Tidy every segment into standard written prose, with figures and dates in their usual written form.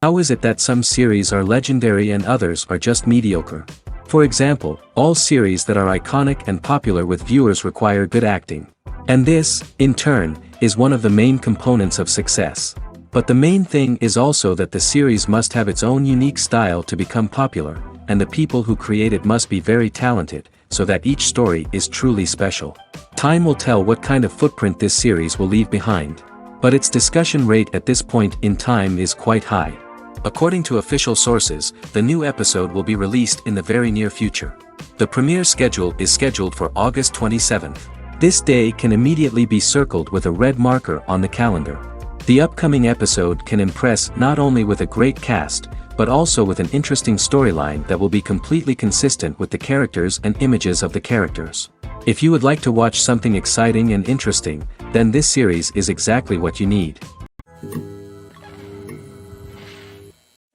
How is it that some series are legendary and others are just mediocre? For example, all series that are iconic and popular with viewers require good acting. And this, in turn, is one of the main components of success. But the main thing is also that the series must have its own unique style to become popular, and the people who create it must be very talented, so that each story is truly special. Time will tell what kind of footprint this series will leave behind. But its discussion rate at this point in time is quite high. According to official sources, the new episode will be released in the very near future. The premiere schedule is scheduled for August 27th. This day can immediately be circled with a red marker on the calendar. The upcoming episode can impress not only with a great cast, but also with an interesting storyline that will be completely consistent with the characters and images of the characters. If you would like to watch something exciting and interesting, then this series is exactly what you need.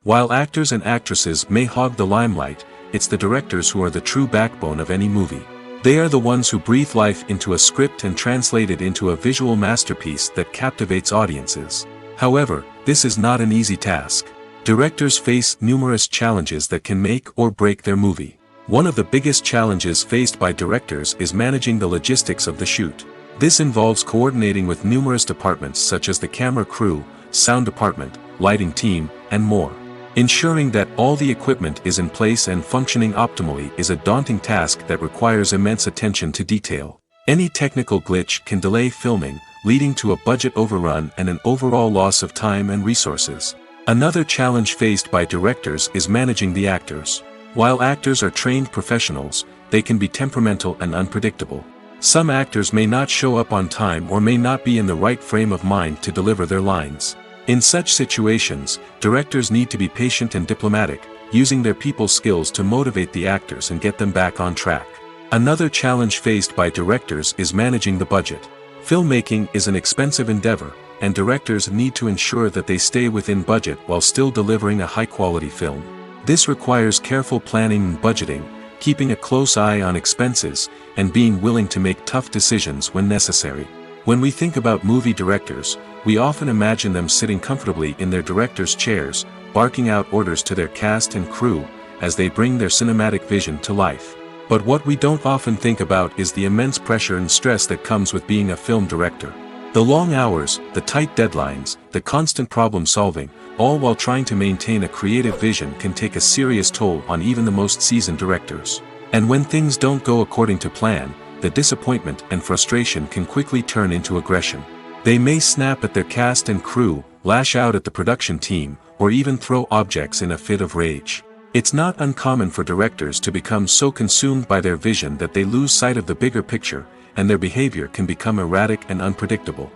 While actors and actresses may hog the limelight, it's the directors who are the true backbone of any movie. They are the ones who breathe life into a script and translate it into a visual masterpiece that captivates audiences. However, this is not an easy task. Directors face numerous challenges that can make or break their movie. One of the biggest challenges faced by directors is managing the logistics of the shoot. This involves coordinating with numerous departments such as the camera crew, sound department, lighting team, and more. Ensuring that all the equipment is in place and functioning optimally is a daunting task that requires immense attention to detail. Any technical glitch can delay filming, leading to a budget overrun and an overall loss of time and resources. Another challenge faced by directors is managing the actors. While actors are trained professionals, they can be temperamental and unpredictable. Some actors may not show up on time or may not be in the right frame of mind to deliver their lines. In such situations, directors need to be patient and diplomatic, using their people skills to motivate the actors and get them back on track. Another challenge faced by directors is managing the budget. Filmmaking is an expensive endeavor, and directors need to ensure that they stay within budget while still delivering a high-quality film. This requires careful planning and budgeting, keeping a close eye on expenses, and being willing to make tough decisions when necessary. When we think about movie directors, we often imagine them sitting comfortably in their director's chairs, barking out orders to their cast and crew, as they bring their cinematic vision to life. But what we don't often think about is the immense pressure and stress that comes with being a film director. The long hours, the tight deadlines, the constant problem solving, all while trying to maintain a creative vision can take a serious toll on even the most seasoned directors. And when things don't go according to plan, the disappointment and frustration can quickly turn into aggression. They may snap at their cast and crew, lash out at the production team, or even throw objects in a fit of rage. It's not uncommon for directors to become so consumed by their vision that they lose sight of the bigger picture, and their behavior can become erratic and unpredictable.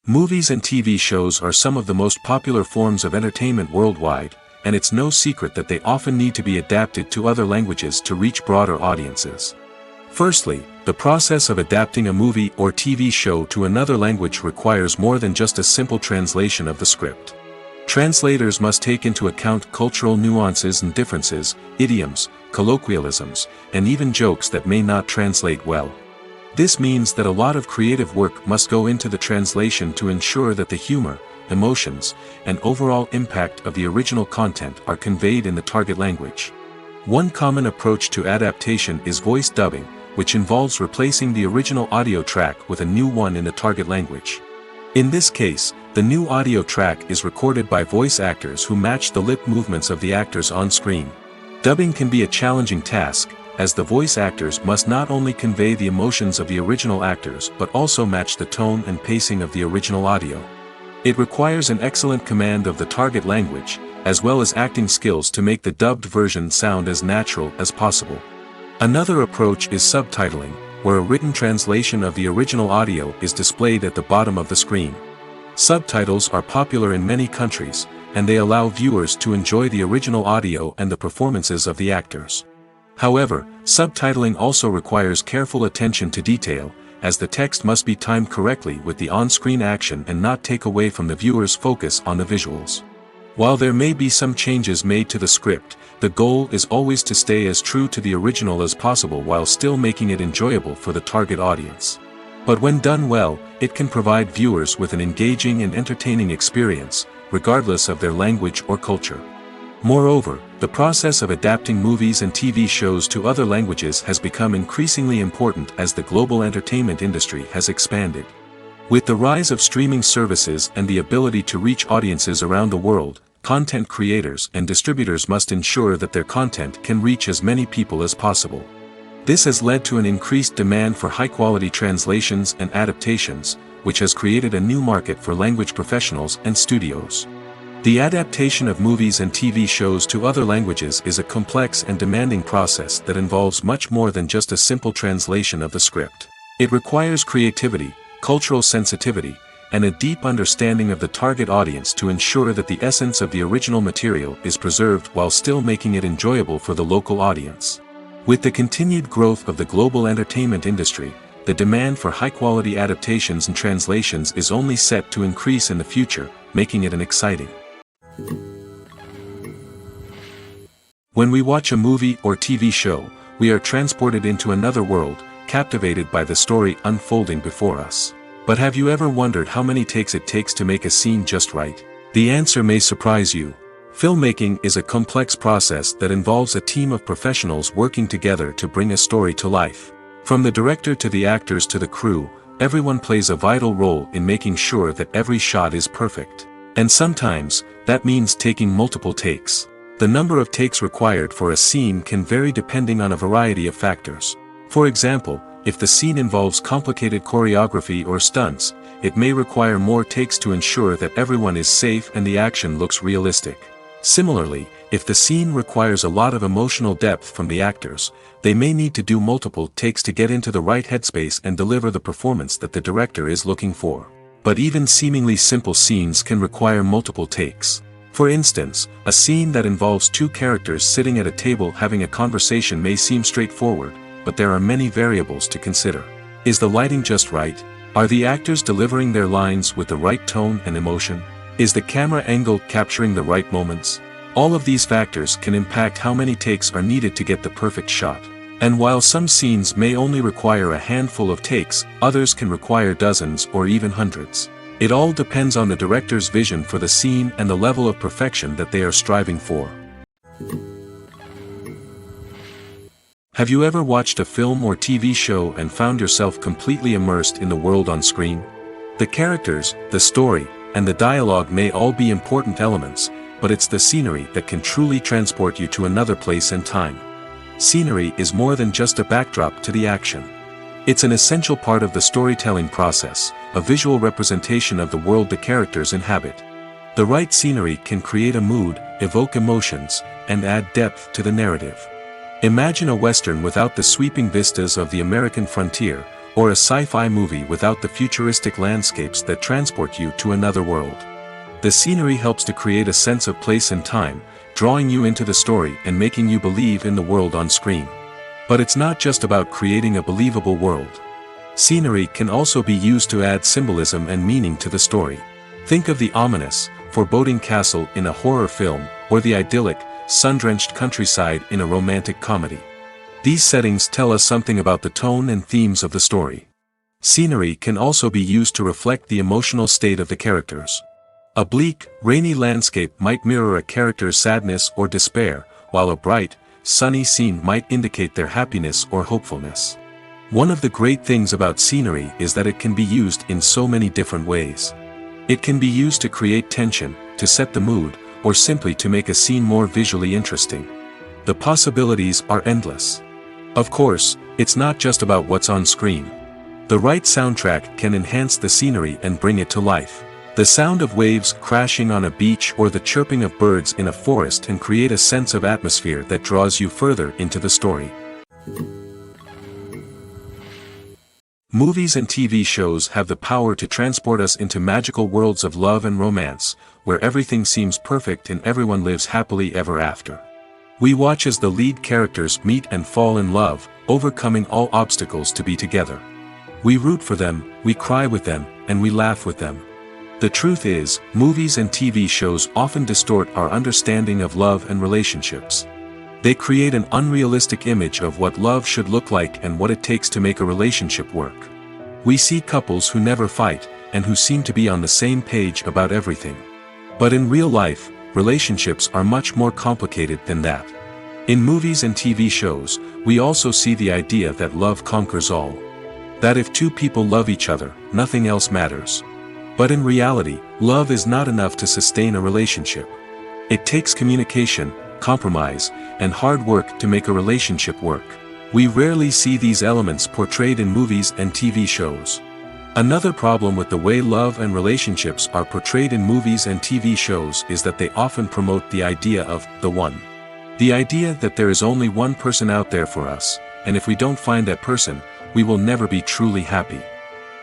Movies and TV shows are some of the most popular forms of entertainment worldwide, and it's no secret that they often need to be adapted to other languages to reach broader audiences. Firstly, the process of adapting a movie or TV show to another language requires more than just a simple translation of the script. Translators must take into account cultural nuances and differences, idioms, colloquialisms, and even jokes that may not translate well. This means that a lot of creative work must go into the translation to ensure that the humor, emotions, and overall impact of the original content are conveyed in the target language. One common approach to adaptation is voice dubbing, which involves replacing the original audio track with a new one in the target language. In this case, The new audio track is recorded by voice actors who match the lip movements of the actors on screen. Dubbing can be a challenging task, as the voice actors must not only convey the emotions of the original actors but also match the tone and pacing of the original audio. It requires an excellent command of the target language, as well as acting skills to make the dubbed version sound as natural as possible. Another approach is subtitling, where a written translation of the original audio is displayed at the bottom of the screen. Subtitles are popular in many countries, and they allow viewers to enjoy the original audio and the performances of the actors. However, subtitling also requires careful attention to detail, as the text must be timed correctly with the on-screen action and not take away from the viewer's focus on the visuals. While there may be some changes made to the script, the goal is always to stay as true to the original as possible while still making it enjoyable for the target audience. But when done well, it can provide viewers with an engaging and entertaining experience, regardless of their language or culture. Moreover, the process of adapting movies and TV shows to other languages has become increasingly important as the global entertainment industry has expanded. With the rise of streaming services and the ability to reach audiences around the world, content creators and distributors must ensure that their content can reach as many people as possible. This has led to an increased demand for high-quality translations and adaptations, which has created a new market for language professionals and studios. The adaptation of movies and TV shows to other languages is a complex and demanding process that involves much more than just a simple translation of the script. It requires creativity, cultural sensitivity, and a deep understanding of the target audience to ensure that the essence of the original material is preserved while still making it enjoyable for the local audience. With the continued growth of the global entertainment industry, the demand for high-quality adaptations and translations is only set to increase in the future, making it exciting. When we watch a movie or TV show, we are transported into another world, captivated by the story unfolding before us. But have you ever wondered how many takes it takes to make a scene just right? The answer may surprise you. Filmmaking is a complex process that involves a team of professionals working together to bring a story to life. From the director to the actors to the crew, everyone plays a vital role in making sure that every shot is perfect. And sometimes, that means taking multiple takes. The number of takes required for a scene can vary depending on a variety of factors. For example, if the scene involves complicated choreography or stunts, it may require more takes to ensure that everyone is safe and the action looks realistic. Similarly, if the scene requires a lot of emotional depth from the actors, they may need to do multiple takes to get into the right headspace and deliver the performance that the director is looking for. But even seemingly simple scenes can require multiple takes. For instance, a scene that involves two characters sitting at a table having a conversation may seem straightforward, but there are many variables to consider. Is the lighting just right? Are the actors delivering their lines with the right tone and emotion? Is the camera angle capturing the right moments? All of these factors can impact how many takes are needed to get the perfect shot. And while some scenes may only require a handful of takes, others can require dozens or even hundreds. It all depends on the director's vision for the scene and the level of perfection that they are striving for. Have you ever watched a film or TV show and found yourself completely immersed in the world on screen? The characters, the story, and the dialogue may all be important elements, but it's the scenery that can truly transport you to another place and time. Scenery is more than just a backdrop to the action. It's an essential part of the storytelling process, a visual representation of the world the characters inhabit. The right scenery can create a mood, evoke emotions, and add depth to the narrative. Imagine a Western without the sweeping vistas of the American frontier, or a sci-fi movie without the futuristic landscapes that transport you to another world. The scenery helps to create a sense of place and time, drawing you into the story and making you believe in the world on screen. But it's not just about creating a believable world. Scenery can also be used to add symbolism and meaning to the story. Think of the ominous, foreboding castle in a horror film, or the idyllic, sun-drenched countryside in a romantic comedy. These settings tell us something about the tone and themes of the story. Scenery can also be used to reflect the emotional state of the characters. A bleak, rainy landscape might mirror a character's sadness or despair, while a bright, sunny scene might indicate their happiness or hopefulness. One of the great things about scenery is that it can be used in so many different ways. It can be used to create tension, to set the mood, or simply to make a scene more visually interesting. The possibilities are endless. Of course, it's not just about what's on screen. The right soundtrack can enhance the scenery and bring it to life. The sound of waves crashing on a beach or the chirping of birds in a forest can create a sense of atmosphere that draws you further into the story. Movies and TV shows have the power to transport us into magical worlds of love and romance, where everything seems perfect and everyone lives happily ever after. We watch as the lead characters meet and fall in love, overcoming all obstacles to be together. We root for them, we cry with them, and we laugh with them. The truth is, movies and TV shows often distort our understanding of love and relationships. They create an unrealistic image of what love should look like and what it takes to make a relationship work. We see couples who never fight, and who seem to be on the same page about everything. But in real life, relationships are much more complicated than that. In movies and TV shows, we also see the idea that love conquers all. That if two people love each other, nothing else matters. But in reality, love is not enough to sustain a relationship. It takes communication, compromise, and hard work to make a relationship work. We rarely see these elements portrayed in movies and TV shows. Another problem with the way love and relationships are portrayed in movies and TV shows is that they often promote the idea of the one. The idea that there is only one person out there for us, and if we don't find that person, we will never be truly happy.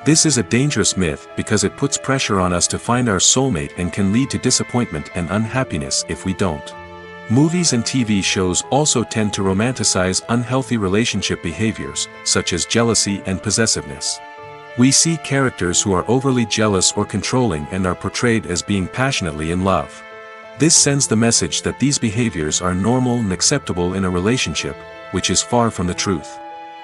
This is a dangerous myth because it puts pressure on us to find our soulmate and can lead to disappointment and unhappiness if we don't. Movies and TV shows also tend to romanticize unhealthy relationship behaviors, such as jealousy and possessiveness. We see characters who are overly jealous or controlling and are portrayed as being passionately in love. This sends the message that these behaviors are normal and acceptable in a relationship, which is far from the truth.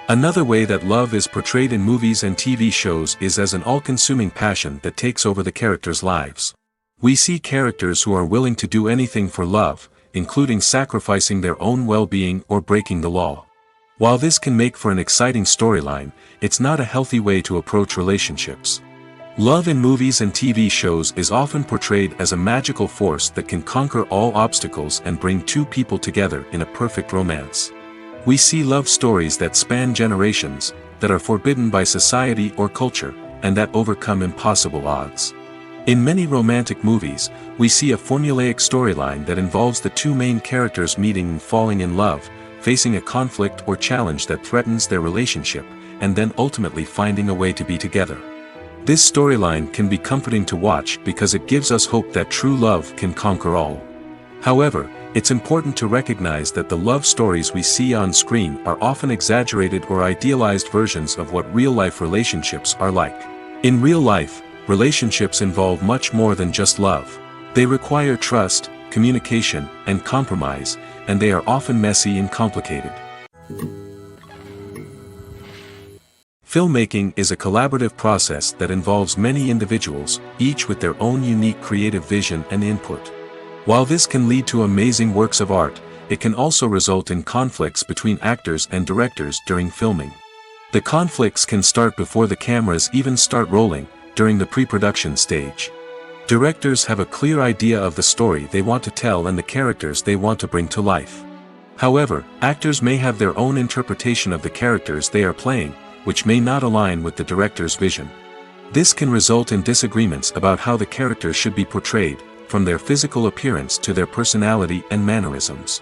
Another way that love is portrayed in movies and TV shows is as an all-consuming passion that takes over the characters' lives. We see characters who are willing to do anything for love, including sacrificing their own well-being or breaking the law. While this can make for an exciting storyline, it's not a healthy way to approach relationships. Love in movies and TV shows is often portrayed as a magical force that can conquer all obstacles and bring two people together in a perfect romance. We see love stories that span generations, that are forbidden by society or culture, and that overcome impossible odds. In many romantic movies, we see a formulaic storyline that involves the two main characters meeting and falling in love, facing a conflict or challenge that threatens their relationship, and then ultimately finding a way to be together. This storyline can be comforting to watch because it gives us hope that true love can conquer all. However, it's important to recognize that the love stories we see on screen are often exaggerated or idealized versions of what real-life relationships are like. In real life, relationships involve much more than just love. They require trust, communication, and compromise, and they are often messy and complicated. Filmmaking is a collaborative process that involves many individuals, each with their own unique creative vision and input. While this can lead to amazing works of art, it can also result in conflicts between actors and directors during filming. The conflicts can start before the cameras even start rolling, during the pre-production stage. Directors have a clear idea of the story they want to tell and the characters they want to bring to life. However, actors may have their own interpretation of the characters they are playing, which may not align with the director's vision. This can result in disagreements about how the characters should be portrayed, from their physical appearance to their personality and mannerisms.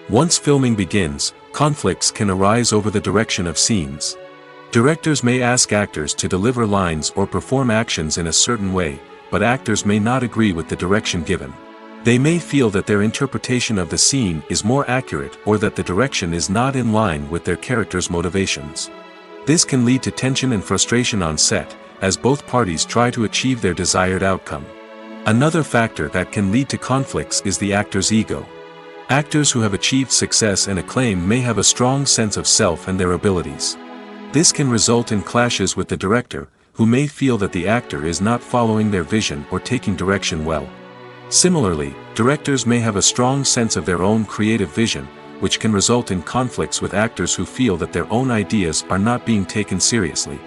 Once filming begins, conflicts can arise over the direction of scenes. Directors may ask actors to deliver lines or perform actions in a certain way, but actors may not agree with the direction given. They may feel that their interpretation of the scene is more accurate or that the direction is not in line with their character's motivations. This can lead to tension and frustration on set, as both parties try to achieve their desired outcome. Another factor that can lead to conflicts is the actor's ego. Actors who have achieved success and acclaim may have a strong sense of self and their abilities. This can result in clashes with the director, who may feel that the actor is not following their vision or taking direction well. Similarly, directors may have a strong sense of their own creative vision, which can result in conflicts with actors who feel that their own ideas are not being taken seriously.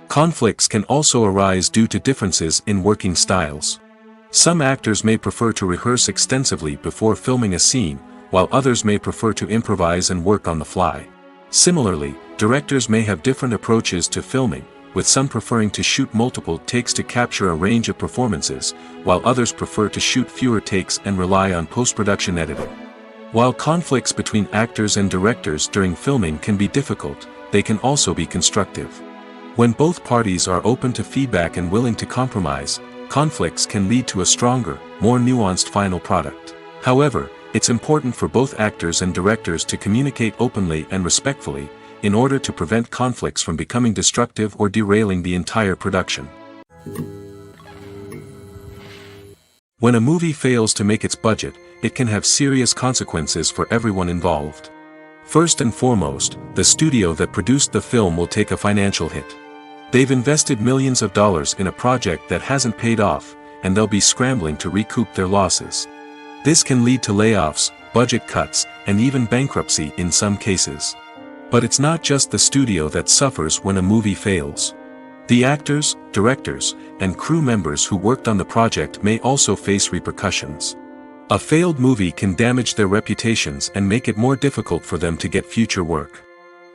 Conflicts can also arise due to differences in working styles. Some actors may prefer to rehearse extensively before filming a scene, while others may prefer to improvise and work on the fly. Similarly, directors may have different approaches to filming, with some preferring to shoot multiple takes to capture a range of performances, while others prefer to shoot fewer takes and rely on post-production editing. While conflicts between actors and directors during filming can be difficult, they can also be constructive. When both parties are open to feedback and willing to compromise, conflicts can lead to a stronger, more nuanced final product. However, it's important for both actors and directors to communicate openly and respectfully, in order to prevent conflicts from becoming destructive or derailing the entire production. When a movie fails to make its budget, it can have serious consequences for everyone involved. First and foremost, the studio that produced the film will take a financial hit. They've invested millions of dollars in a project that hasn't paid off, and they'll be scrambling to recoup their losses. This can lead to layoffs, budget cuts, and even bankruptcy in some cases. But it's not just the studio that suffers when a movie fails. The actors, directors, and crew members who worked on the project may also face repercussions. A failed movie can damage their reputations and make it more difficult for them to get future work.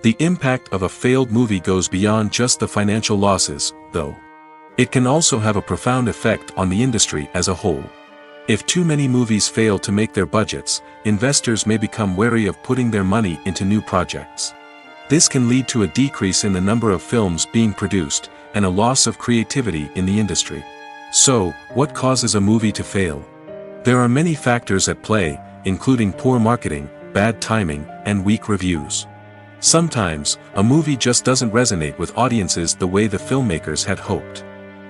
The impact of a failed movie goes beyond just the financial losses, though. It can also have a profound effect on the industry as a whole. If too many movies fail to make their budgets, investors may become wary of putting their money into new projects. This can lead to a decrease in the number of films being produced, and a loss of creativity in the industry. So, what causes a movie to fail? There are many factors at play, including poor marketing, bad timing, and weak reviews. Sometimes, a movie just doesn't resonate with audiences the way the filmmakers had hoped.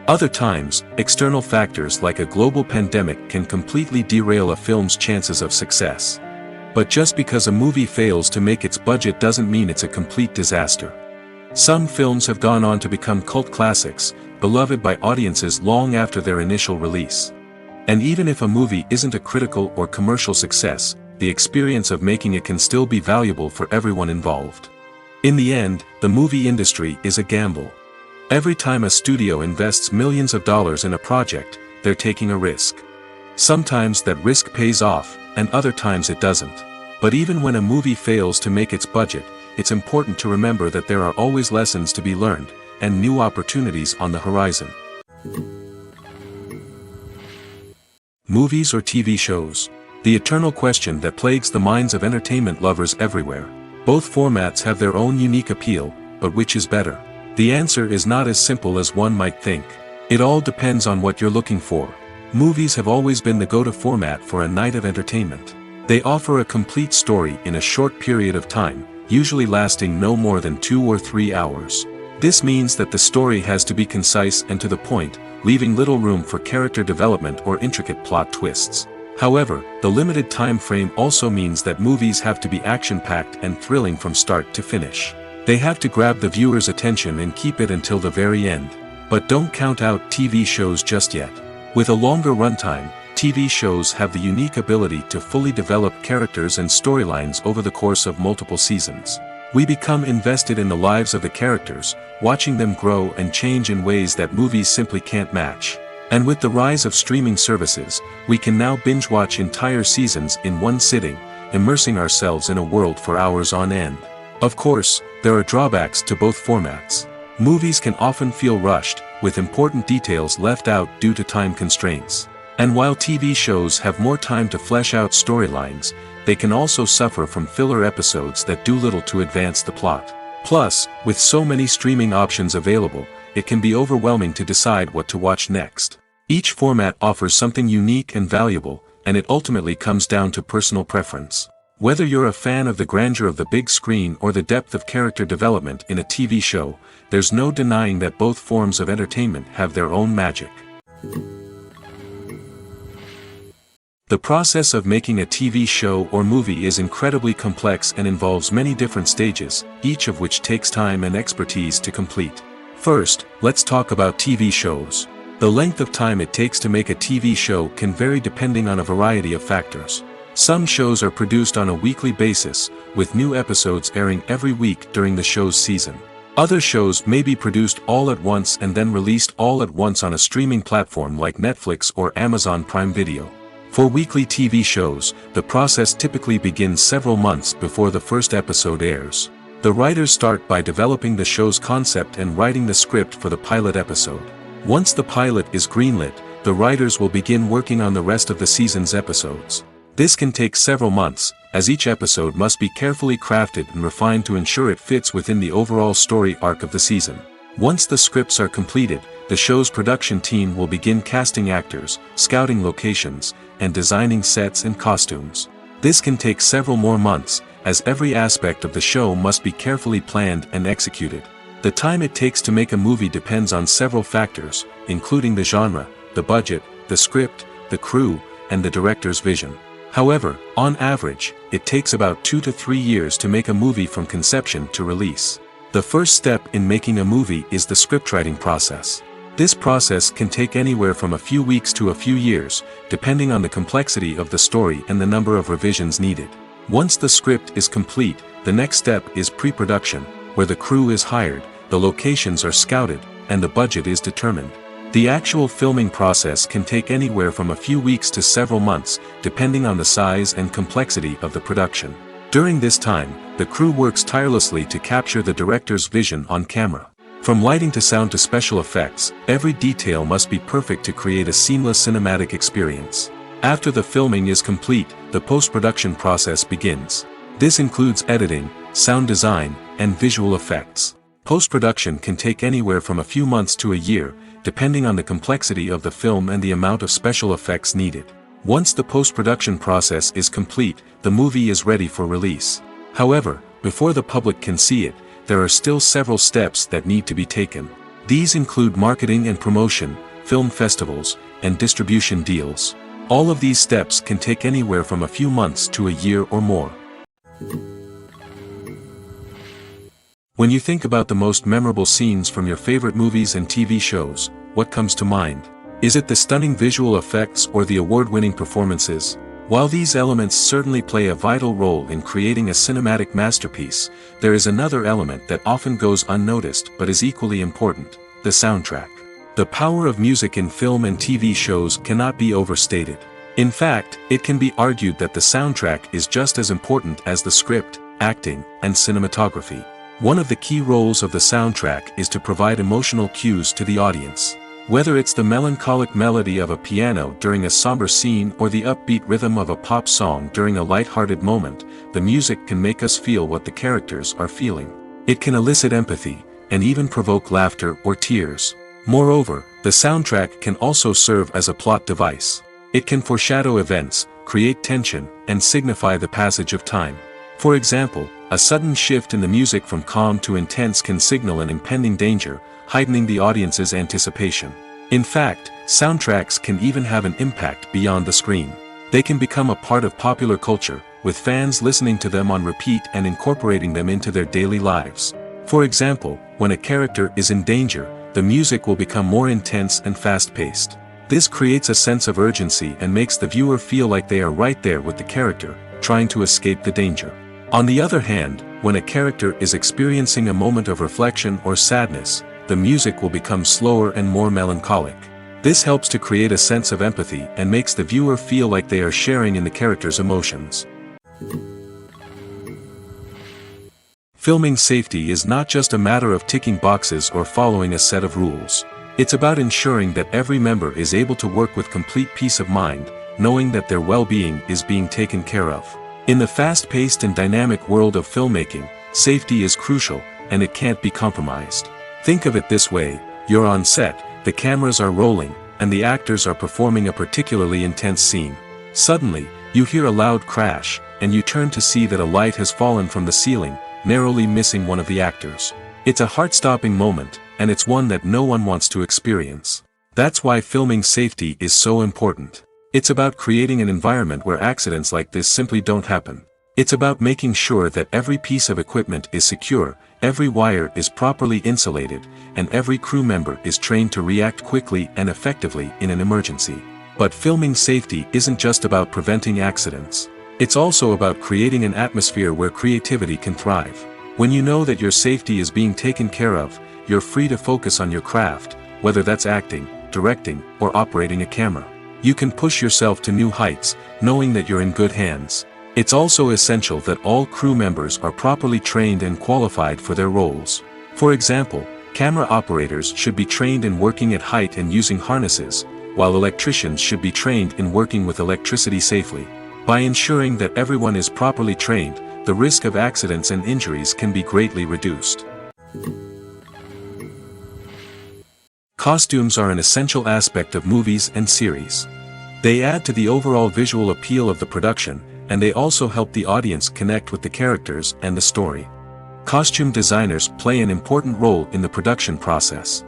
Other times, external factors like a global pandemic can completely derail a film's chances of success. But just because a movie fails to make its budget doesn't mean it's a complete disaster. Some films have gone on to become cult classics, beloved by audiences long after their initial release. And even if a movie isn't a critical or commercial success, the experience of making it can still be valuable for everyone involved. In the end, the movie industry is a gamble. Every time a studio invests millions of dollars in a project, they're taking a risk. Sometimes that risk pays off, and other times it doesn't. But even when a movie fails to make its budget, it's important to remember that there are always lessons to be learned, and new opportunities on the horizon. Movies or TV shows? The eternal question that plagues the minds of entertainment lovers everywhere. Both formats have their own unique appeal, but which is better? The answer is not as simple as one might think. It all depends on what you're looking for. Movies have always been the go-to format for a night of entertainment. They offer a complete story in a short period of time, usually lasting no more than 2 or 3 hours. This means that the story has to be concise and to the point, leaving little room for character development or intricate plot twists. However, the limited time frame also means that movies have to be action-packed and thrilling from start to finish. They have to grab the viewer's attention and keep it until the very end. But don't count out TV shows just yet. With a longer runtime, TV shows have the unique ability to fully develop characters and storylines over the course of multiple seasons. We become invested in the lives of the characters, watching them grow and change in ways that movies simply can't match. And with the rise of streaming services, we can now binge-watch entire seasons in one sitting, immersing ourselves in a world for hours on end. Of course, there are drawbacks to both formats. Movies can often feel rushed, with important details left out due to time constraints. And while TV shows have more time to flesh out storylines, they can also suffer from filler episodes that do little to advance the plot. Plus, with so many streaming options available, it can be overwhelming to decide what to watch next. Each format offers something unique and valuable, and it ultimately comes down to personal preference. Whether you're a fan of the grandeur of the big screen or the depth of character development in a TV show, there's no denying that both forms of entertainment have their own magic. The process of making a TV show or movie is incredibly complex and involves many different stages, each of which takes time and expertise to complete. First, let's talk about TV shows. The length of time it takes to make a TV show can vary depending on a variety of factors. Some shows are produced on a weekly basis, with new episodes airing every week during the show's season. Other shows may be produced all at once and then released all at once on a streaming platform like Netflix or Amazon Prime Video. For weekly TV shows, the process typically begins several months before the first episode airs. The writers start by developing the show's concept and writing the script for the pilot episode. Once the pilot is greenlit, the writers will begin working on the rest of the season's episodes. This can take several months, as each episode must be carefully crafted and refined to ensure it fits within the overall story arc of the season. Once the scripts are completed, the show's production team will begin casting actors, scouting locations, and designing sets and costumes. This can take several more months, as every aspect of the show must be carefully planned and executed. The time it takes to make a movie depends on several factors, including the genre, the budget, the script, the crew, and the director's vision. However, on average, it takes about 2 to 3 years to make a movie from conception to release. The first step in making a movie is the scriptwriting process. This process can take anywhere from a few weeks to a few years, depending on the complexity of the story and the number of revisions needed. Once the script is complete, the next step is pre-production, where the crew is hired, the locations are scouted, and the budget is determined. The actual filming process can take anywhere from a few weeks to several months, depending on the size and complexity of the production. During this time, the crew works tirelessly to capture the director's vision on camera. From lighting to sound to special effects, every detail must be perfect to create a seamless cinematic experience. After the filming is complete, the post-production process begins. This includes editing, sound design, and visual effects. Post-production can take anywhere from a few months to a year, depending on the complexity of the film and the amount of special effects needed. Once the post-production process is complete, the movie is ready for release. However, before the public can see it, there are still several steps that need to be taken. These include marketing and promotion, film festivals, and distribution deals. All of these steps can take anywhere from a few months to a year or more. When you think about the most memorable scenes from your favorite movies and TV shows, what comes to mind? Is it the stunning visual effects or the award-winning performances? While these elements certainly play a vital role in creating a cinematic masterpiece, there is another element that often goes unnoticed but is equally important: the soundtrack. The power of music in film and TV shows cannot be overstated. In fact, it can be argued that the soundtrack is just as important as the script, acting, and cinematography. One of the key roles of the soundtrack is to provide emotional cues to the audience. Whether it's the melancholic melody of a piano during a somber scene or the upbeat rhythm of a pop song during a light-hearted moment, the music can make us feel what the characters are feeling. It can elicit empathy, and even provoke laughter or tears. Moreover, the soundtrack can also serve as a plot device. It can foreshadow events, create tension, and signify the passage of time. For example, a sudden shift in the music from calm to intense can signal an impending danger, heightening the audience's anticipation. In fact, soundtracks can even have an impact beyond the screen. They can become a part of popular culture, with fans listening to them on repeat and incorporating them into their daily lives. For example, when a character is in danger, the music will become more intense and fast-paced. This creates a sense of urgency and makes the viewer feel like they are right there with the character, trying to escape the danger. On the other hand, when a character is experiencing a moment of reflection or sadness, the music will become slower and more melancholic. This helps to create a sense of empathy and makes the viewer feel like they are sharing in the character's emotions. Filming safety is not just a matter of ticking boxes or following a set of rules. It's about ensuring that every member is able to work with complete peace of mind, knowing that their well-being is being taken care of. In the fast-paced and dynamic world of filmmaking, safety is crucial, and it can't be compromised. Think of it this way: you're on set, the cameras are rolling, and the actors are performing a particularly intense scene. Suddenly, you hear a loud crash, and you turn to see that a light has fallen from the ceiling, narrowly missing one of the actors. It's a heart-stopping moment, and it's one that no one wants to experience. That's why filming safety is so important. It's about creating an environment where accidents like this simply don't happen. It's about making sure that every piece of equipment is secure, every wire is properly insulated, and every crew member is trained to react quickly and effectively in an emergency. But filming safety isn't just about preventing accidents. It's also about creating an atmosphere where creativity can thrive. When you know that your safety is being taken care of, you're free to focus on your craft, whether that's acting, directing, or operating a camera. You can push yourself to new heights, knowing that you're in good hands. It's also essential that all crew members are properly trained and qualified for their roles. For example, camera operators should be trained in working at height and using harnesses, while electricians should be trained in working with electricity safely. By ensuring that everyone is properly trained, the risk of accidents and injuries can be greatly reduced. Costumes are an essential aspect of movies and series. They add to the overall visual appeal of the production, and they also help the audience connect with the characters and the story. Costume designers play an important role in the production process.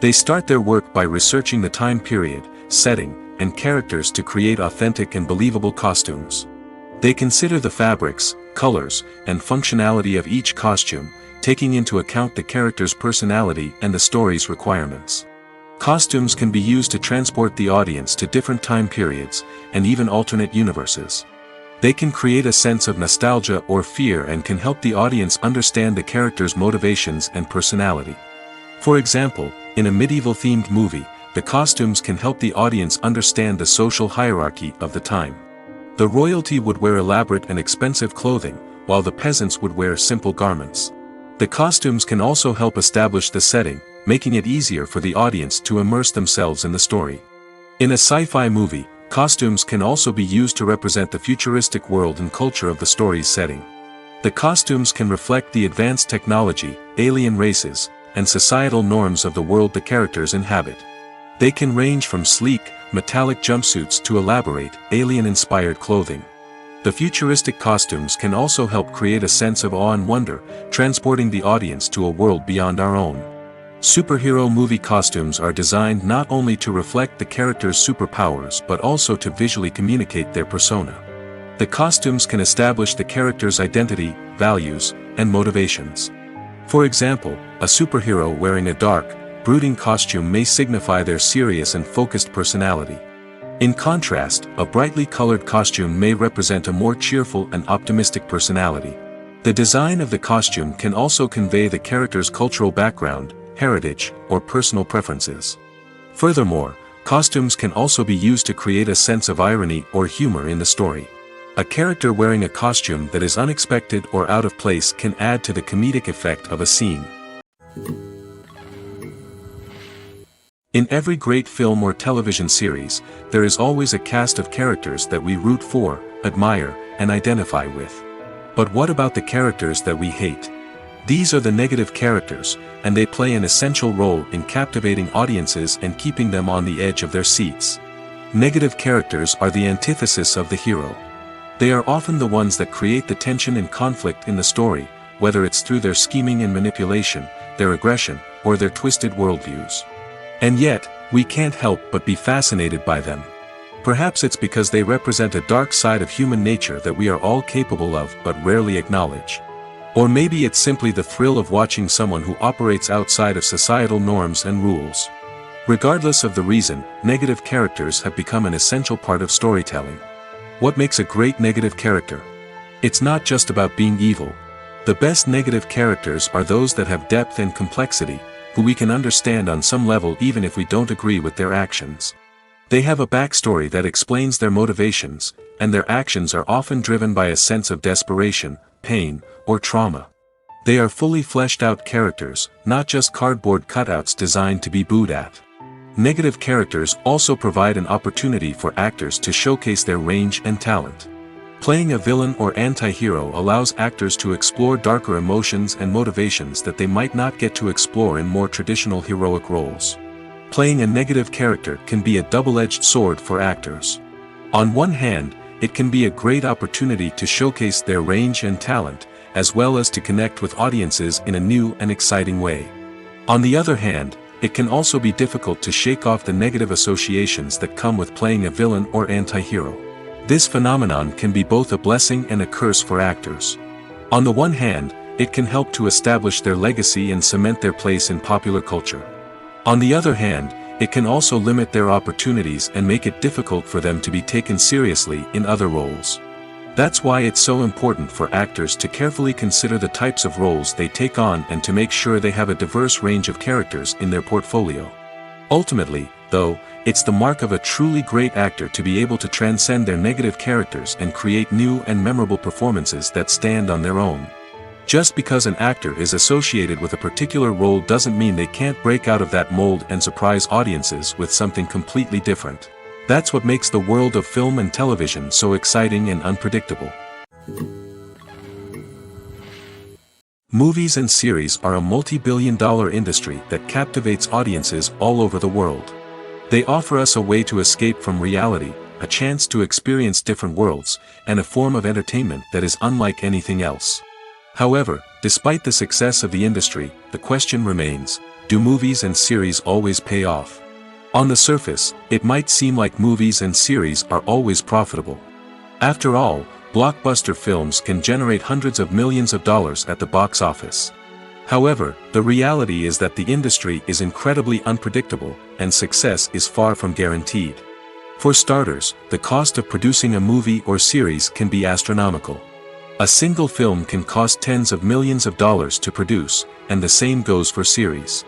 They start their work by researching the time period, setting, and characters to create authentic and believable costumes. They consider the fabrics, colors, and functionality of each costume, taking into account the character's personality and the story's requirements. Costumes can be used to transport the audience to different time periods, and even alternate universes. They can create a sense of nostalgia or fear and can help the audience understand the character's motivations and personality. For example, in a medieval-themed movie, the costumes can help the audience understand the social hierarchy of the time. The royalty would wear elaborate and expensive clothing, while the peasants would wear simple garments. The costumes can also help establish the setting, making it easier for the audience to immerse themselves in the story. In a sci-fi movie, costumes can also be used to represent the futuristic world and culture of the story's setting. The costumes can reflect the advanced technology, alien races, and societal norms of the world the characters inhabit. They can range from sleek, metallic jumpsuits to elaborate, alien-inspired clothing. The futuristic costumes can also help create a sense of awe and wonder, transporting the audience to a world beyond our own. Superhero movie costumes are designed not only to reflect the character's superpowers but also to visually communicate their persona. The costumes can establish the character's identity, values, and motivations. For example, a superhero wearing a dark, brooding costume may signify their serious and focused personality. In contrast, a brightly colored costume may represent a more cheerful and optimistic personality. The design of the costume can also convey the character's cultural background, heritage, or personal preferences. Furthermore, costumes can also be used to create a sense of irony or humor in the story. A character wearing a costume that is unexpected or out of place can add to the comedic effect of a scene. In every great film or television series, there is always a cast of characters that we root for, admire, and identify with. But what about the characters that we hate? These are the negative characters, and they play an essential role in captivating audiences and keeping them on the edge of their seats. Negative characters are the antithesis of the hero. They are often the ones that create the tension and conflict in the story, whether it's through their scheming and manipulation, their aggression, or their twisted worldviews. And yet, we can't help but be fascinated by them. Perhaps it's because they represent a dark side of human nature that we are all capable of but rarely acknowledge. Or maybe it's simply the thrill of watching someone who operates outside of societal norms and rules. Regardless of the reason, negative characters have become an essential part of storytelling. What makes a great negative character? It's not just about being evil. The best negative characters are those that have depth and complexity, who we can understand on some level even if we don't agree with their actions. They have a backstory that explains their motivations, and their actions are often driven by a sense of desperation, pain, or trauma. They are fully fleshed out characters, not just cardboard cutouts designed to be booed at. Negative characters also provide an opportunity for actors to showcase their range and talent. Playing a villain or anti-hero allows actors to explore darker emotions and motivations that they might not get to explore in more traditional heroic roles. Playing a negative character can be a double-edged sword for actors. On one hand, it can be a great opportunity to showcase their range and talent, as well as to connect with audiences in a new and exciting way. On the other hand, it can also be difficult to shake off the negative associations that come with playing a villain or anti-hero. This phenomenon can be both a blessing and a curse for actors. On the one hand, it can help to establish their legacy and cement their place in popular culture. On the other hand, it can also limit their opportunities and make it difficult for them to be taken seriously in other roles. That's why it's so important for actors to carefully consider the types of roles they take on and to make sure they have a diverse range of characters in their portfolio. Ultimately, though, it's the mark of a truly great actor to be able to transcend their negative characters and create new and memorable performances that stand on their own. Just because an actor is associated with a particular role doesn't mean they can't break out of that mold and surprise audiences with something completely different. That's what makes the world of film and television so exciting and unpredictable. Movies and series are a multi-billion-dollar industry that captivates audiences all over the world. They offer us a way to escape from reality, a chance to experience different worlds, and a form of entertainment that is unlike anything else. However, despite the success of the industry, the question remains, do movies and series always pay off? On the surface, it might seem like movies and series are always profitable. After all, blockbuster films can generate hundreds of millions of dollars at the box office. However, the reality is that the industry is incredibly unpredictable, and success is far from guaranteed. For starters, the cost of producing a movie or series can be astronomical. A single film can cost tens of millions of dollars to produce, and the same goes for series.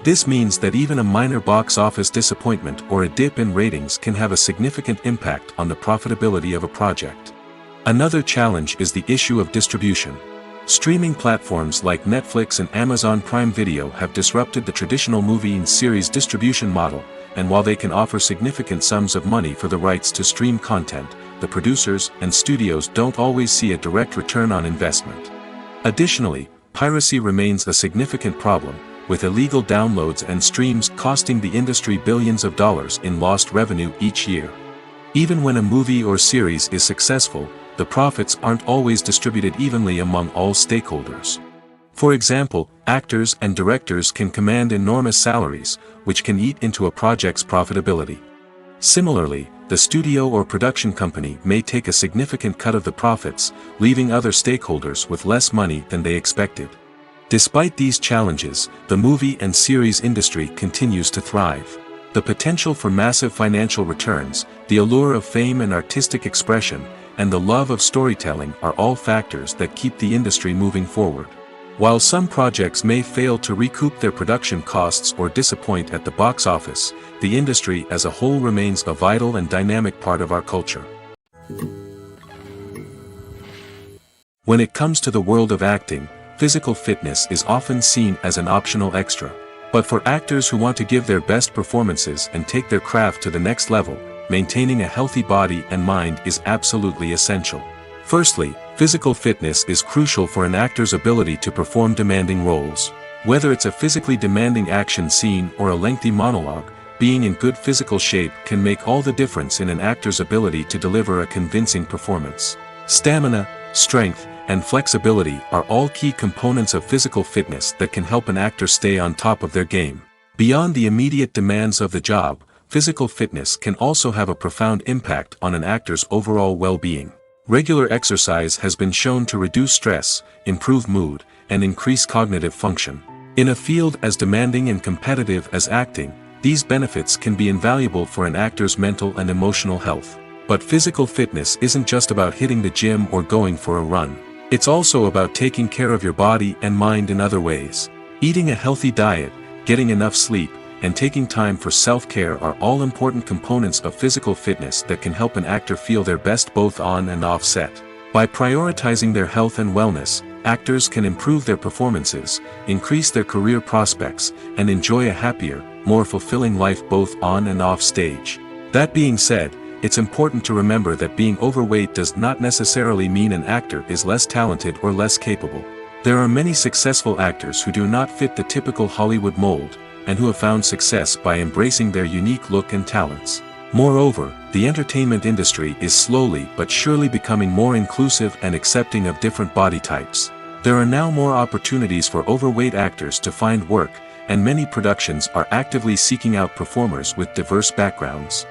This means that even a minor box office disappointment or a dip in ratings can have a significant impact on the profitability of a project. Another challenge is the issue of distribution. Streaming platforms like Netflix and Amazon Prime Video have disrupted the traditional movie and series distribution model, and while they can offer significant sums of money for the rights to stream content, the producers and studios don't always see a direct return on investment. Additionally, piracy remains a significant problem, with illegal downloads and streams costing the industry billions of dollars in lost revenue each year. Even when a movie or series is successful, the profits aren't always distributed evenly among all stakeholders. For example, actors and directors can command enormous salaries, which can eat into a project's profitability. Similarly, the studio or production company may take a significant cut of the profits, leaving other stakeholders with less money than they expected. Despite these challenges, the movie and series industry continues to thrive. The potential for massive financial returns, the allure of fame and artistic expression, and the love of storytelling are all factors that keep the industry moving forward. While some projects may fail to recoup their production costs or disappoint at the box office, the industry as a whole remains a vital and dynamic part of our culture. When it comes to the world of acting, physical fitness is often seen as an optional extra. But for actors who want to give their best performances and take their craft to the next level, maintaining a healthy body and mind is absolutely essential. Firstly, physical fitness is crucial for an actor's ability to perform demanding roles. Whether it's a physically demanding action scene or a lengthy monologue, being in good physical shape can make all the difference in an actor's ability to deliver a convincing performance. Stamina, strength, and flexibility are all key components of physical fitness that can help an actor stay on top of their game. Beyond the immediate demands of the job, physical fitness can also have a profound impact on an actor's overall well-being. Regular exercise has been shown to reduce stress, improve mood, and increase cognitive function. In a field as demanding and competitive as acting, these benefits can be invaluable for an actor's mental and emotional health. But physical fitness isn't just about hitting the gym or going for a run. It's also about taking care of your body and mind in other ways. Eating a healthy diet, getting enough sleep, and taking time for self-care are all important components of physical fitness that can help an actor feel their best both on and off set. By prioritizing their health and wellness, actors can improve their performances, increase their career prospects, and enjoy a happier, more fulfilling life both on and off stage. That being said, it's important to remember that being overweight does not necessarily mean an actor is less talented or less capable. There are many successful actors who do not fit the typical Hollywood mold, and who have found success by embracing their unique look and talents. Moreover, the entertainment industry is slowly but surely becoming more inclusive and accepting of different body types. There are now more opportunities for overweight actors to find work, and many productions are actively seeking out performers with diverse backgrounds.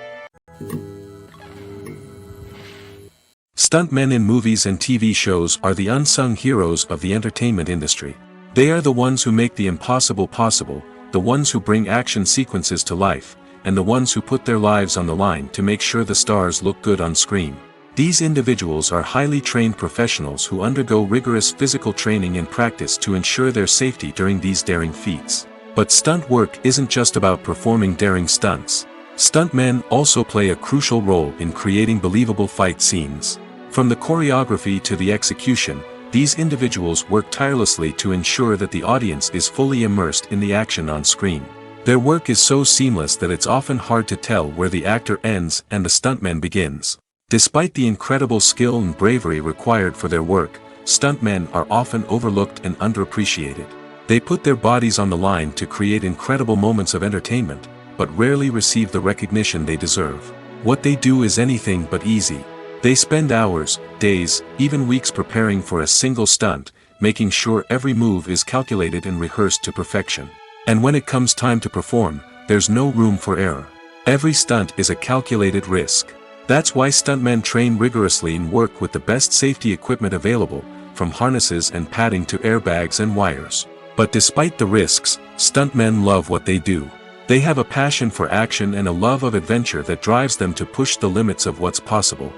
Stuntmen in movies and TV shows are the unsung heroes of the entertainment industry. They are the ones who make the impossible possible, the ones who bring action sequences to life, and the ones who put their lives on the line to make sure the stars look good on screen. These individuals are highly trained professionals who undergo rigorous physical training and practice to ensure their safety during these daring feats. But stunt work isn't just about performing daring stunts. Stuntmen also play a crucial role in creating believable fight scenes. From the choreography to the execution, these individuals work tirelessly to ensure that the audience is fully immersed in the action on screen. Their work is so seamless that it's often hard to tell where the actor ends and the stuntman begins. Despite the incredible skill and bravery required for their work, stuntmen are often overlooked and underappreciated. They put their bodies on the line to create incredible moments of entertainment, but rarely receive the recognition they deserve. What they do is anything but easy. They spend hours, days, even weeks preparing for a single stunt, making sure every move is calculated and rehearsed to perfection. And when it comes time to perform, there's no room for error. Every stunt is a calculated risk. That's why stuntmen train rigorously and work with the best safety equipment available, from harnesses and padding to airbags and wires. But despite the risks, stuntmen love what they do. They have a passion for action and a love of adventure that drives them to push the limits of what's possible.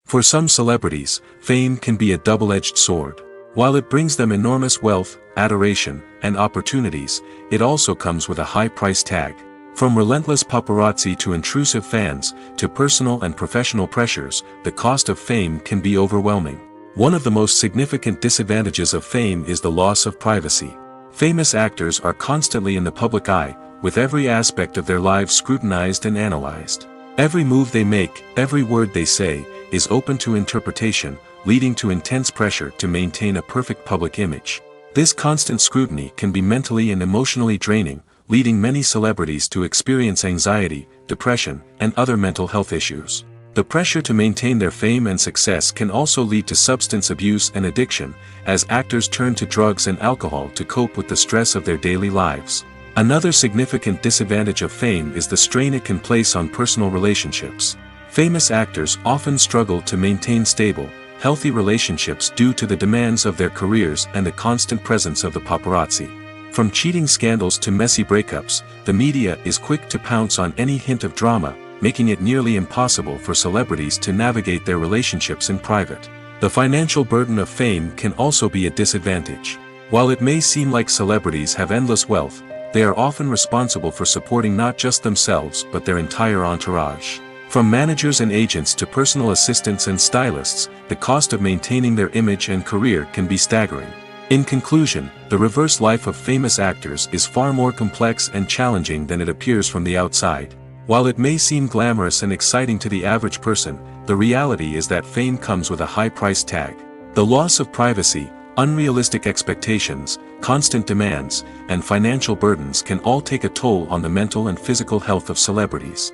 For some celebrities, fame can be a double-edged sword. While it brings them enormous wealth, adoration, and opportunities, it also comes with a high price tag. From relentless paparazzi to intrusive fans, to personal and professional pressures, the cost of fame can be overwhelming. One of the most significant disadvantages of fame is the loss of privacy. Famous actors are constantly in the public eye, with every aspect of their lives scrutinized and analyzed. Every move they make, every word they say, is open to interpretation, leading to intense pressure to maintain a perfect public image. This constant scrutiny can be mentally and emotionally draining, leading many celebrities to experience anxiety, depression, and other mental health issues. The pressure to maintain their fame and success can also lead to substance abuse and addiction, as actors turn to drugs and alcohol to cope with the stress of their daily lives. Another significant disadvantage of fame is the strain it can place on personal relationships. Famous actors often struggle to maintain stable, healthy relationships due to the demands of their careers and the constant presence of the paparazzi. From cheating scandals to messy breakups, the media is quick to pounce on any hint of drama, making it nearly impossible for celebrities to navigate their relationships in private. The financial burden of fame can also be a disadvantage. While it may seem like celebrities have endless wealth, they are often responsible for supporting not just themselves but their entire entourage. From managers and agents to personal assistants and stylists, the cost of maintaining their image and career can be staggering. In conclusion, the reverse life of famous actors is far more complex and challenging than it appears from the outside. While it may seem glamorous and exciting to the average person, the reality is that fame comes with a high price tag. The loss of privacy, unrealistic expectations, constant demands, and financial burdens can all take a toll on the mental and physical health of celebrities.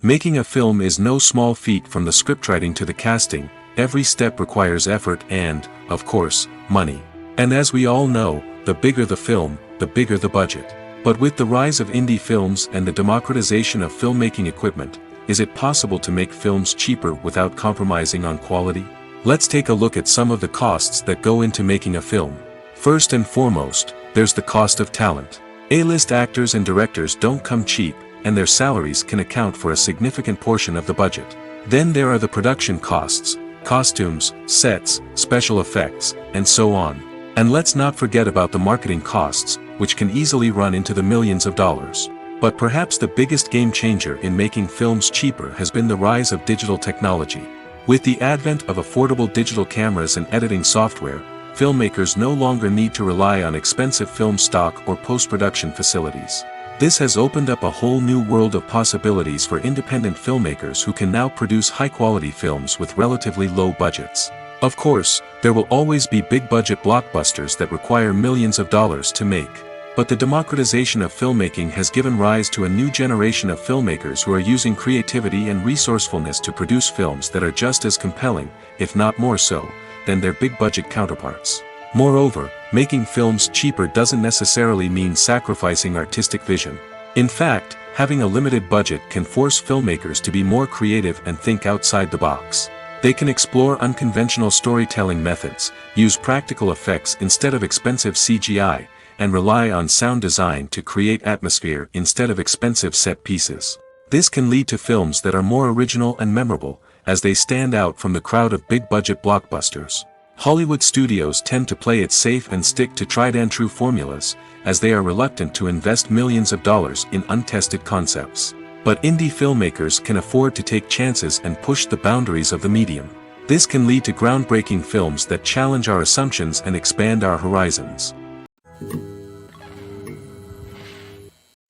Making a film is no small feat. From the scriptwriting to the casting, every step requires effort and, of course, money. And as we all know, the bigger the film, the bigger the budget. But with the rise of indie films and the democratization of filmmaking equipment, is it possible to make films cheaper without compromising on quality? Let's take a look at some of the costs that go into making a film. First and foremost, there's the cost of talent. A-list actors and directors don't come cheap, and their salaries can account for a significant portion of the budget. Then there are the production costs, costumes, sets, special effects, and so on. And let's not forget about the marketing costs, which can easily run into the millions of dollars. But perhaps the biggest game changer in making films cheaper has been the rise of digital technology. With the advent of affordable digital cameras and editing software, filmmakers no longer need to rely on expensive film stock or post-production facilities. This has opened up a whole new world of possibilities for independent filmmakers who can now produce high-quality films with relatively low budgets. Of course, there will always be big-budget blockbusters that require millions of dollars to make. But the democratization of filmmaking has given rise to a new generation of filmmakers who are using creativity and resourcefulness to produce films that are just as compelling, if not more so, than their big-budget counterparts. Moreover, making films cheaper doesn't necessarily mean sacrificing artistic vision. In fact, having a limited budget can force filmmakers to be more creative and think outside the box. They can explore unconventional storytelling methods, use practical effects instead of expensive CGI, and rely on sound design to create atmosphere instead of expensive set pieces. This can lead to films that are more original and memorable, as they stand out from the crowd of big-budget blockbusters. Hollywood studios tend to play it safe and stick to tried-and-true formulas, as they are reluctant to invest millions of dollars in untested concepts. But indie filmmakers can afford to take chances and push the boundaries of the medium. This can lead to groundbreaking films that challenge our assumptions and expand our horizons.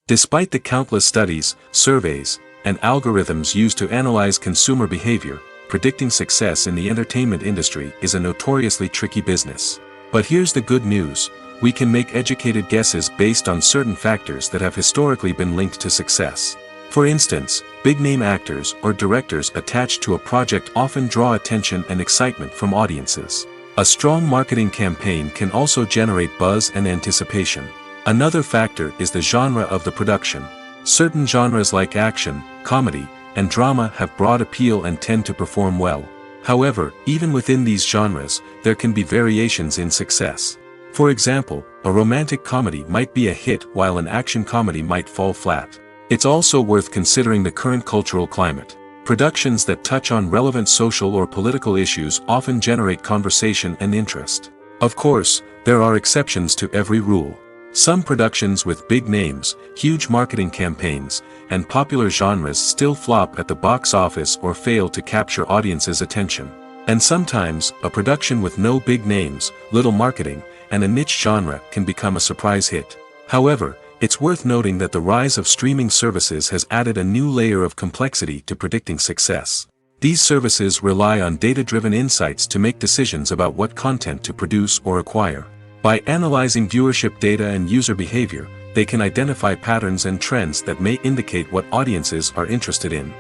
Despite the countless studies, surveys, and algorithms used to analyze consumer behavior, predicting success in the entertainment industry is a notoriously tricky business. But here's the good news: we can make educated guesses based on certain factors that have historically been linked to success. For instance, big-name actors or directors attached to a project often draw attention and excitement from audiences. A strong marketing campaign can also generate buzz and anticipation. Another factor is the genre of the production. Certain genres like action, comedy, and drama have broad appeal and tend to perform well. However, even within these genres, there can be variations in success. For example, a romantic comedy might be a hit while an action comedy might fall flat. It's also worth considering the current cultural climate. Productions that touch on relevant social or political issues often generate conversation and interest. Of course, there are exceptions to every rule. Some productions with big names, huge marketing campaigns, and popular genres still flop at the box office or fail to capture audiences' attention. And sometimes, a production with no big names, little marketing, and a niche genre can become a surprise hit. However, it's worth noting that the rise of streaming services has added a new layer of complexity to predicting success. These services rely on data-driven insights to make decisions about what content to produce or acquire. By analyzing viewership data and user behavior, they can identify patterns and trends that may indicate what audiences are interested in.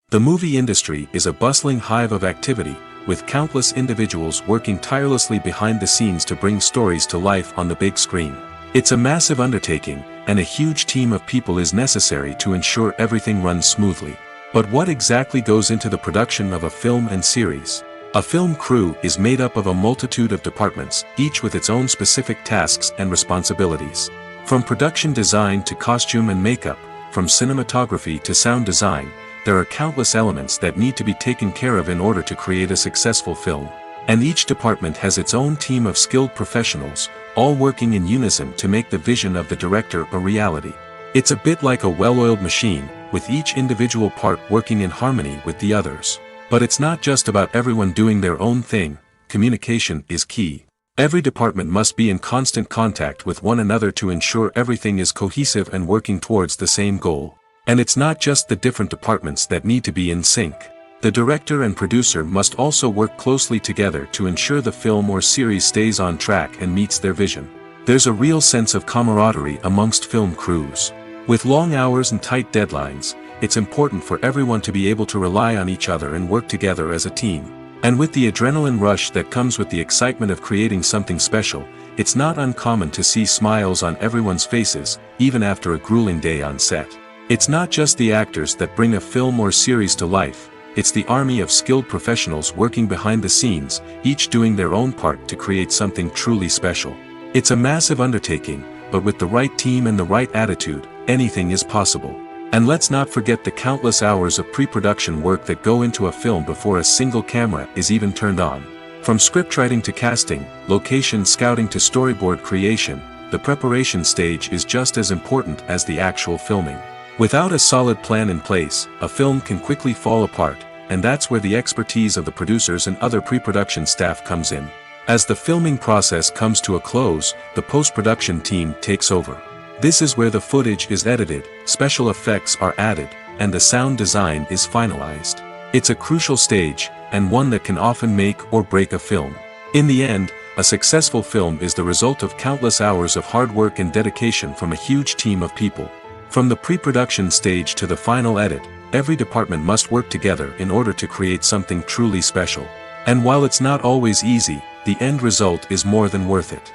The movie industry is a bustling hive of activity, with countless individuals working tirelessly behind the scenes to bring stories to life on the big screen. It's a massive undertaking, and a huge team of people is necessary to ensure everything runs smoothly. But what exactly goes into the production of a film and series? A film crew is made up of a multitude of departments, each with its own specific tasks and responsibilities. From production design to costume and makeup, from cinematography to sound design, there are countless elements that need to be taken care of in order to create a successful film. And each department has its own team of skilled professionals, all working in unison to make the vision of the director a reality. It's a bit like a well-oiled machine, with each individual part working in harmony with the others. But it's not just about everyone doing their own thing. Communication is key. Every department must be in constant contact with one another to ensure everything is cohesive and working towards the same goal. And it's not just the different departments that need to be in sync. The director and producer must also work closely together to ensure the film or series stays on track and meets their vision. There's a real sense of camaraderie amongst film crews. With long hours and tight deadlines, it's important for everyone to be able to rely on each other and work together as a team. And with the adrenaline rush that comes with the excitement of creating something special, it's not uncommon to see smiles on everyone's faces, even after a grueling day on set. It's not just the actors that bring a film or series to life, it's the army of skilled professionals working behind the scenes, each doing their own part to create something truly special. It's a massive undertaking, but with the right team and the right attitude, anything is possible. And let's not forget the countless hours of pre-production work that go into a film before a single camera is even turned on. From scriptwriting to casting, location scouting to storyboard creation, the preparation stage is just as important as the actual filming. Without a solid plan in place, a film can quickly fall apart, and that's where the expertise of the producers and other pre-production staff comes in. As the filming process comes to a close, the post-production team takes over. This is where the footage is edited, special effects are added, and the sound design is finalized. It's a crucial stage, and one that can often make or break a film. In the end, a successful film is the result of countless hours of hard work and dedication from a huge team of people. From the pre-production stage to the final edit, every department must work together in order to create something truly special. And while it's not always easy, the end result is more than worth it.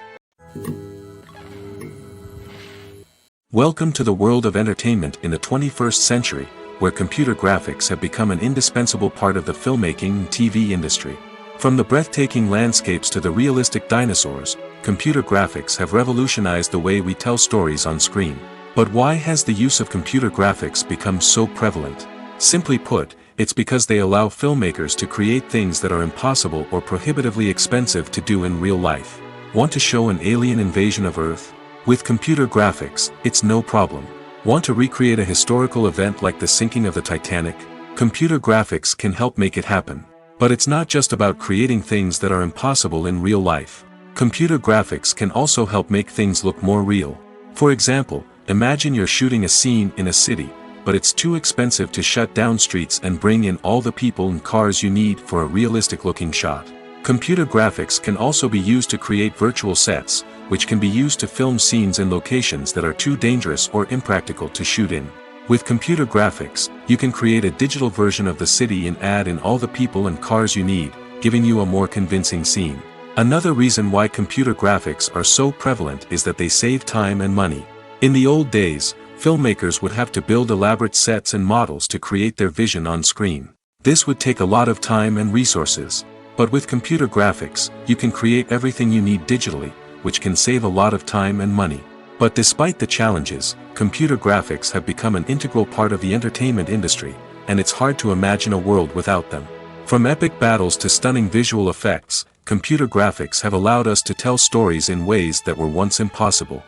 Welcome to the world of entertainment in the 21st century, where computer graphics have become an indispensable part of the filmmaking and TV industry. From the breathtaking landscapes to the realistic dinosaurs, computer graphics have revolutionized the way we tell stories on screen. But why has the use of computer graphics become so prevalent? Simply put, it's because they allow filmmakers to create things that are impossible or prohibitively expensive to do in real life. Want to show an alien invasion of Earth? With computer graphics, it's no problem. Want to recreate a historical event like the sinking of the Titanic? Computer graphics can help make it happen. But it's not just about creating things that are impossible in real life. Computer graphics can also help make things look more real. For example, imagine you're shooting a scene in a city, but it's too expensive to shut down streets and bring in all the people and cars you need for a realistic-looking shot. Computer graphics can also be used to create virtual sets, which can be used to film scenes in locations that are too dangerous or impractical to shoot in. With computer graphics, you can create a digital version of the city and add in all the people and cars you need, giving you a more convincing scene. Another reason why computer graphics are so prevalent is that they save time and money. In the old days, filmmakers would have to build elaborate sets and models to create their vision on screen. This would take a lot of time and resources. But with computer graphics, you can create everything you need digitally, which can save a lot of time and money. But despite the challenges, computer graphics have become an integral part of the entertainment industry, and it's hard to imagine a world without them. From epic battles to stunning visual effects, computer graphics have allowed us to tell stories in ways that were once impossible.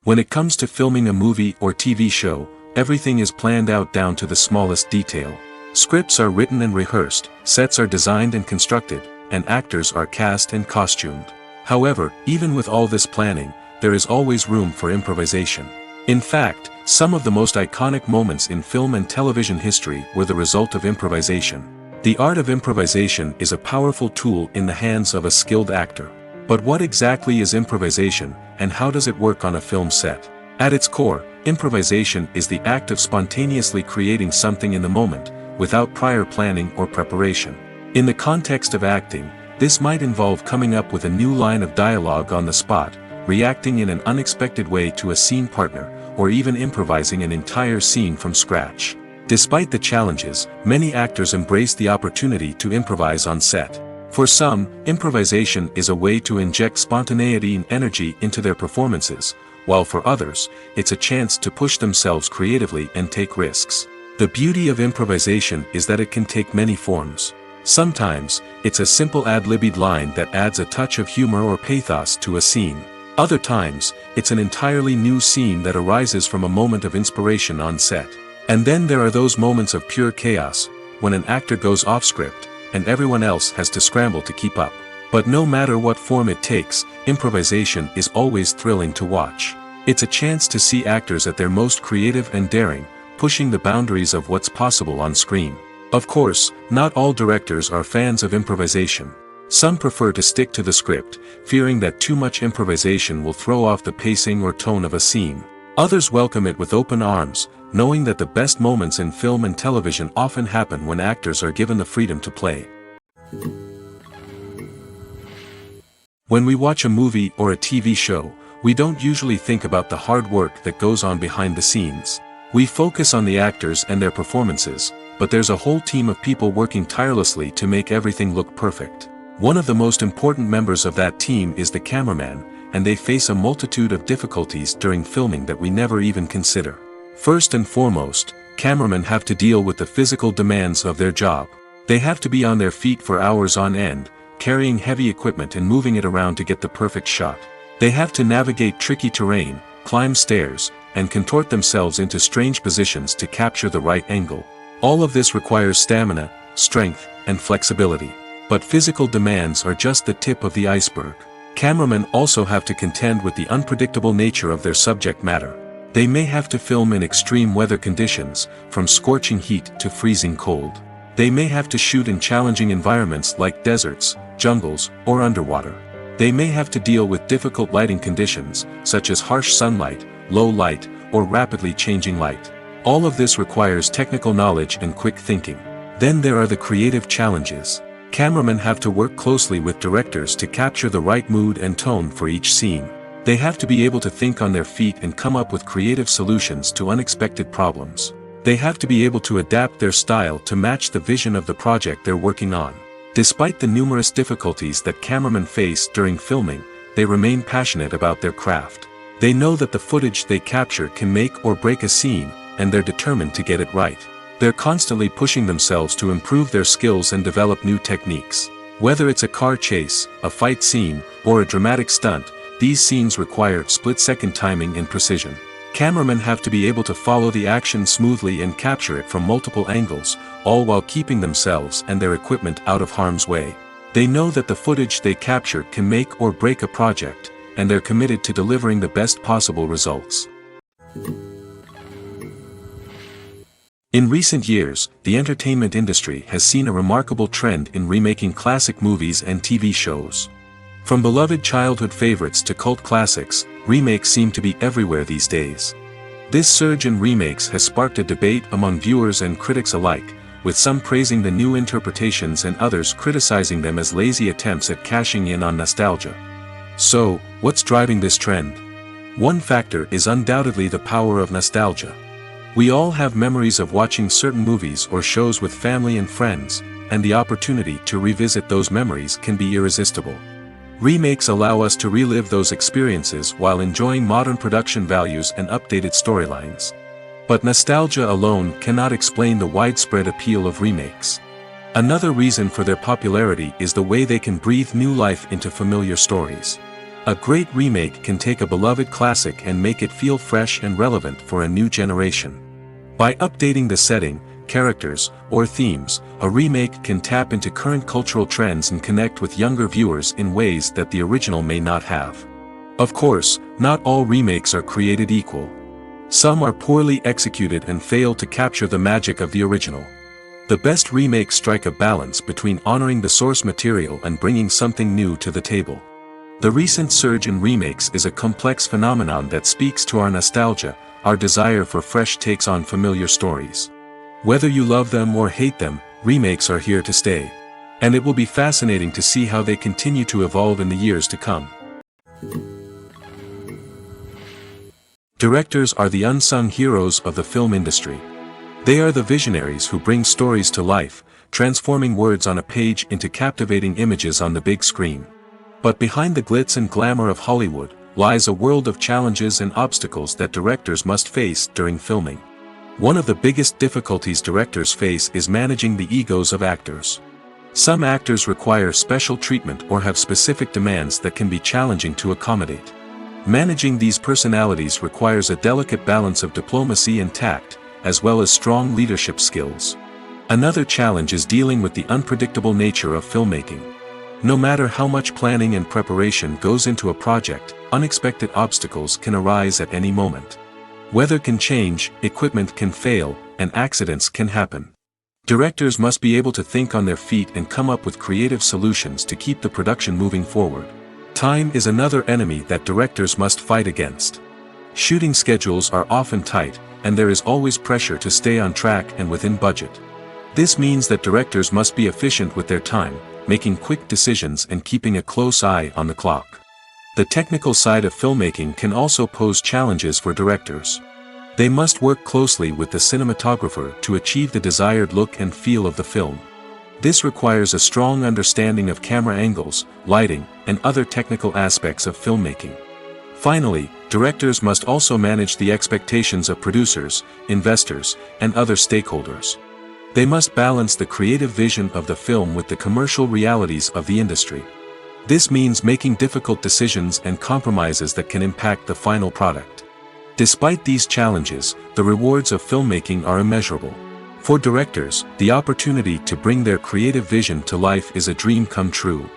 When it comes to filming a movie or TV show, everything is planned out down to the smallest detail. Scripts are written and rehearsed, sets are designed and constructed, and actors are cast and costumed. However, even with all this planning, there is always room for improvisation. In fact, some of the most iconic moments in film and television history were the result of improvisation. The art of improvisation is a powerful tool in the hands of a skilled actor. But what exactly is improvisation, and how does it work on a film set? At its core, improvisation is the act of spontaneously creating something in the moment, without prior planning or preparation. In the context of acting, this might involve coming up with a new line of dialogue on the spot, reacting in an unexpected way to a scene partner, or even improvising an entire scene from scratch. Despite the challenges, many actors embrace the opportunity to improvise on set. For some, improvisation is a way to inject spontaneity and energy into their performances, while for others, it's a chance to push themselves creatively and take risks. The beauty of improvisation is that it can take many forms. Sometimes, it's a simple ad-libbed line that adds a touch of humor or pathos to a scene. Other times, it's an entirely new scene that arises from a moment of inspiration on set. And then there are those moments of pure chaos, when an actor goes off script, and everyone else has to scramble to keep up. But no matter what form it takes, improvisation is always thrilling to watch. It's a chance to see actors at their most creative and daring, pushing the boundaries of what's possible on screen. Of course, not all directors are fans of improvisation. Some prefer to stick to the script, fearing that too much improvisation will throw off the pacing or tone of a scene. Others welcome it with open arms, knowing that the best moments in film and television often happen when actors are given the freedom to play. When we watch a movie or a TV show, we don't usually think about the hard work that goes on behind the scenes. We focus on the actors and their performances, but there's a whole team of people working tirelessly to make everything look perfect. One of the most important members of that team is the cameraman, and they face a multitude of difficulties during filming that we never even consider. First and foremost, cameramen have to deal with the physical demands of their job. They have to be on their feet for hours on end, carrying heavy equipment and moving it around to get the perfect shot. They have to navigate tricky terrain, climb stairs, and contort themselves into strange positions to capture the right angle. All of this requires stamina, strength, and flexibility. But physical demands are just the tip of the iceberg. Cameramen also have to contend with the unpredictable nature of their subject matter. They may have to film in extreme weather conditions, from scorching heat to freezing cold. They may have to shoot in challenging environments like deserts, jungles, or underwater. They may have to deal with difficult lighting conditions, such as harsh sunlight, low light, or rapidly changing light. All of this requires technical knowledge and quick thinking. Then there are the creative challenges. Cameramen have to work closely with directors to capture the right mood and tone for each scene. They have to be able to think on their feet and come up with creative solutions to unexpected problems. They have to be able to adapt their style to match the vision of the project they're working on. Despite the numerous difficulties that cameramen face during filming, they remain passionate about their craft. They know that the footage they capture can make or break a scene, and they're determined to get it right. They're constantly pushing themselves to improve their skills and develop new techniques. Whether it's a car chase, a fight scene, or a dramatic stunt, these scenes require split-second timing and precision. Cameramen have to be able to follow the action smoothly and capture it from multiple angles, all while keeping themselves and their equipment out of harm's way. They know that the footage they capture can make or break a project, and they're committed to delivering the best possible results. In recent years, the entertainment industry has seen a remarkable trend in remaking classic movies and TV shows. From beloved childhood favorites to cult classics, remakes seem to be everywhere these days. This surge in remakes has sparked a debate among viewers and critics alike, with some praising the new interpretations and others criticizing them as lazy attempts at cashing in on nostalgia. So, what's driving this trend? One factor is undoubtedly the power of nostalgia. We all have memories of watching certain movies or shows with family and friends, and the opportunity to revisit those memories can be irresistible. Remakes allow us to relive those experiences while enjoying modern production values and updated storylines. But nostalgia alone cannot explain the widespread appeal of remakes. Another reason for their popularity is the way they can breathe new life into familiar stories. A great remake can take a beloved classic and make it feel fresh and relevant for a new generation. By updating the setting, characters, or themes, a remake can tap into current cultural trends and connect with younger viewers in ways that the original may not have. Of course, not all remakes are created equal. Some are poorly executed and fail to capture the magic of the original. The best remakes strike a balance between honoring the source material and bringing something new to the table. The recent surge in remakes is a complex phenomenon that speaks to our nostalgia, our desire for fresh takes on familiar stories. Whether you love them or hate them, remakes are here to stay. And it will be fascinating to see how they continue to evolve in the years to come. Directors are the unsung heroes of the film industry. They are the visionaries who bring stories to life, transforming words on a page into captivating images on the big screen. But behind the glitz and glamour of Hollywood, lies a world of challenges and obstacles that directors must face during filming. One of the biggest difficulties directors face is managing the egos of actors. Some actors require special treatment or have specific demands that can be challenging to accommodate. Managing these personalities requires a delicate balance of diplomacy and tact, as well as strong leadership skills. Another challenge is dealing with the unpredictable nature of filmmaking. No matter how much planning and preparation goes into a project, unexpected obstacles can arise at any moment. Weather can change, equipment can fail, and accidents can happen. Directors must be able to think on their feet and come up with creative solutions to keep the production moving forward. Time is another enemy that directors must fight against. Shooting schedules are often tight, and there is always pressure to stay on track and within budget. This means that directors must be efficient with their time, making quick decisions and keeping a close eye on the clock. The technical side of filmmaking can also pose challenges for directors. They must work closely with the cinematographer to achieve the desired look and feel of the film. This requires a strong understanding of camera angles, lighting, and other technical aspects of filmmaking. Finally, directors must also manage the expectations of producers, investors, and other stakeholders. They must balance the creative vision of the film with the commercial realities of the industry. This means making difficult decisions and compromises that can impact the final product. Despite these challenges, the rewards of filmmaking are immeasurable. For directors, the opportunity to bring their creative vision to life is a dream come true.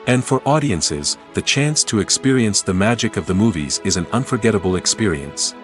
And for audiences, the chance to experience the magic of the movies is an unforgettable experience.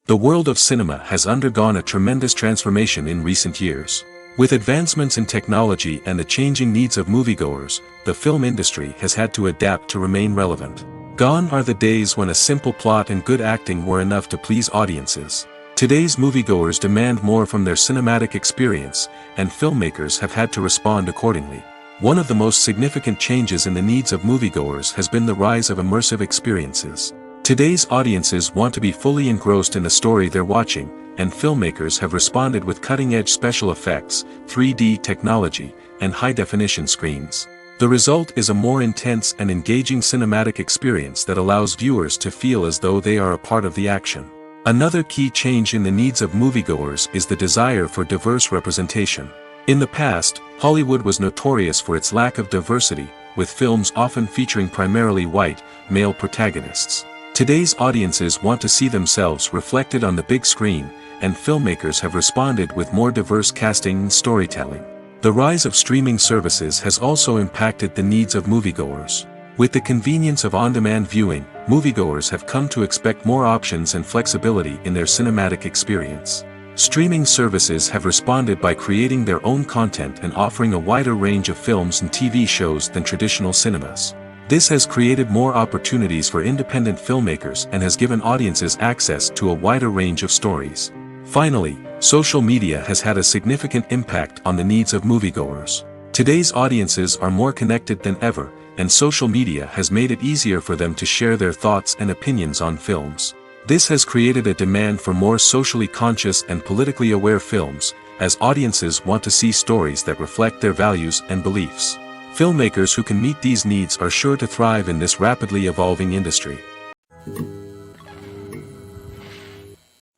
The world of cinema has undergone a tremendous transformation in recent years. With advancements in technology and the changing needs of moviegoers, the film industry has had to adapt to remain relevant. Gone are the days when a simple plot and good acting were enough to please audiences. Today's moviegoers demand more from their cinematic experience, and filmmakers have had to respond accordingly. One of the most significant changes in the needs of moviegoers has been the rise of immersive experiences. Today's audiences want to be fully engrossed in the story they're watching, and filmmakers have responded with cutting-edge special effects, 3D technology, and high-definition screens. The result is a more intense and engaging cinematic experience that allows viewers to feel as though they are a part of the action. Another key change in the needs of moviegoers is the desire for diverse representation. In the past, Hollywood was notorious for its lack of diversity, with films often featuring primarily white, male protagonists. Today's audiences want to see themselves reflected on the big screen, and filmmakers have responded with more diverse casting and storytelling. The rise of streaming services has also impacted the needs of moviegoers. With the convenience of on-demand viewing, moviegoers have come to expect more options and flexibility in their cinematic experience. Streaming services have responded by creating their own content and offering a wider range of films and TV shows than traditional cinemas. This has created more opportunities for independent filmmakers and has given audiences access to a wider range of stories. Finally, social media has had a significant impact on the needs of moviegoers. Today's audiences are more connected than ever, and social media has made it easier for them to share their thoughts and opinions on films. This has created a demand for more socially conscious and politically aware films, as audiences want to see stories that reflect their values and beliefs. Filmmakers who can meet these needs are sure to thrive in this rapidly evolving industry.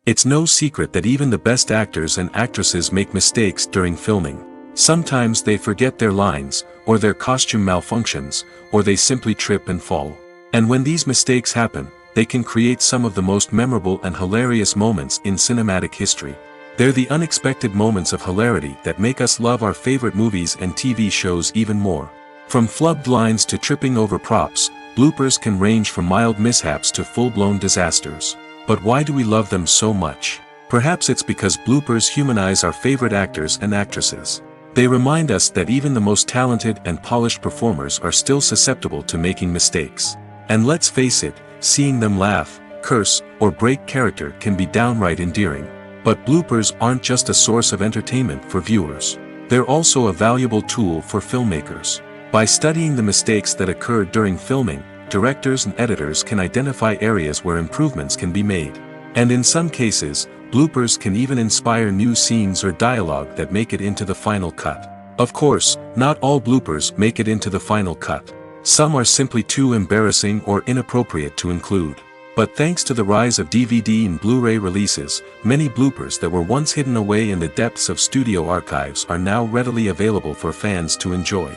It's no secret that even the best actors and actresses make mistakes during filming. Sometimes they forget their lines, or their costume malfunctions, or they simply trip and fall. And when these mistakes happen, they can create some of the most memorable and hilarious moments in cinematic history. They're the unexpected moments of hilarity that make us love our favorite movies and TV shows even more. From flubbed lines to tripping over props, bloopers can range from mild mishaps to full-blown disasters. But why do we love them so much? Perhaps it's because bloopers humanize our favorite actors and actresses. They remind us that even the most talented and polished performers are still susceptible to making mistakes. And let's face it, seeing them laugh, curse, or break character can be downright endearing. But bloopers aren't just a source of entertainment for viewers. They're also a valuable tool for filmmakers. By studying the mistakes that occurred during filming, directors and editors can identify areas where improvements can be made. And in some cases, bloopers can even inspire new scenes or dialogue that make it into the final cut. Of course, not all bloopers make it into the final cut. Some are simply too embarrassing or inappropriate to include. But thanks to the rise of DVD and Blu-ray releases, many bloopers that were once hidden away in the depths of studio archives are now readily available for fans to enjoy.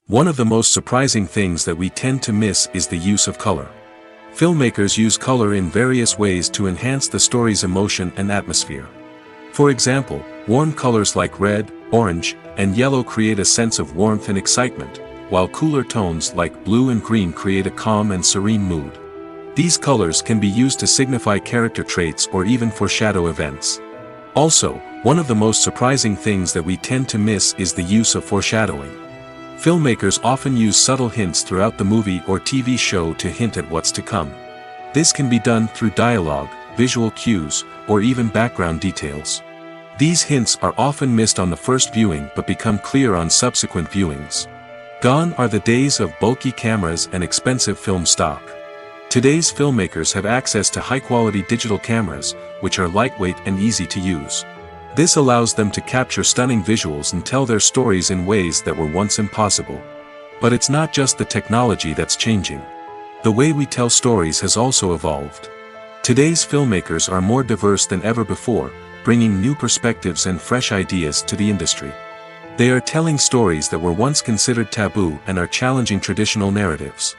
One of the most surprising things that we tend to miss is the use of color. Filmmakers use color in various ways to enhance the story's emotion and atmosphere. For example, warm colors like red, orange, and yellow create a sense of warmth and excitement, while cooler tones like blue and green create a calm and serene mood. These colors can be used to signify character traits or even foreshadow events. Also, one of the most surprising things that we tend to miss is the use of foreshadowing. Filmmakers often use subtle hints throughout the movie or TV show to hint at what's to come. This can be done through dialogue, visual cues, or even background details. These hints are often missed on the first viewing but become clear on subsequent viewings. Gone are the days of bulky cameras and expensive film stock. Today's filmmakers have access to high-quality digital cameras, which are lightweight and easy to use. This allows them to capture stunning visuals and tell their stories in ways that were once impossible. But it's not just the technology that's changing. The way we tell stories has also evolved. Today's filmmakers are more diverse than ever before, bringing new perspectives and fresh ideas to the industry. They are telling stories that were once considered taboo and are challenging traditional narratives.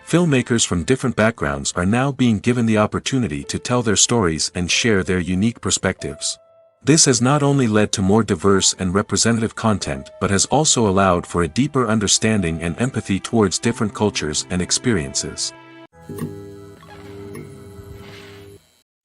Filmmakers from different backgrounds are now being given the opportunity to tell their stories and share their unique perspectives. This has not only led to more diverse and representative content but has also allowed for a deeper understanding and empathy towards different cultures and experiences.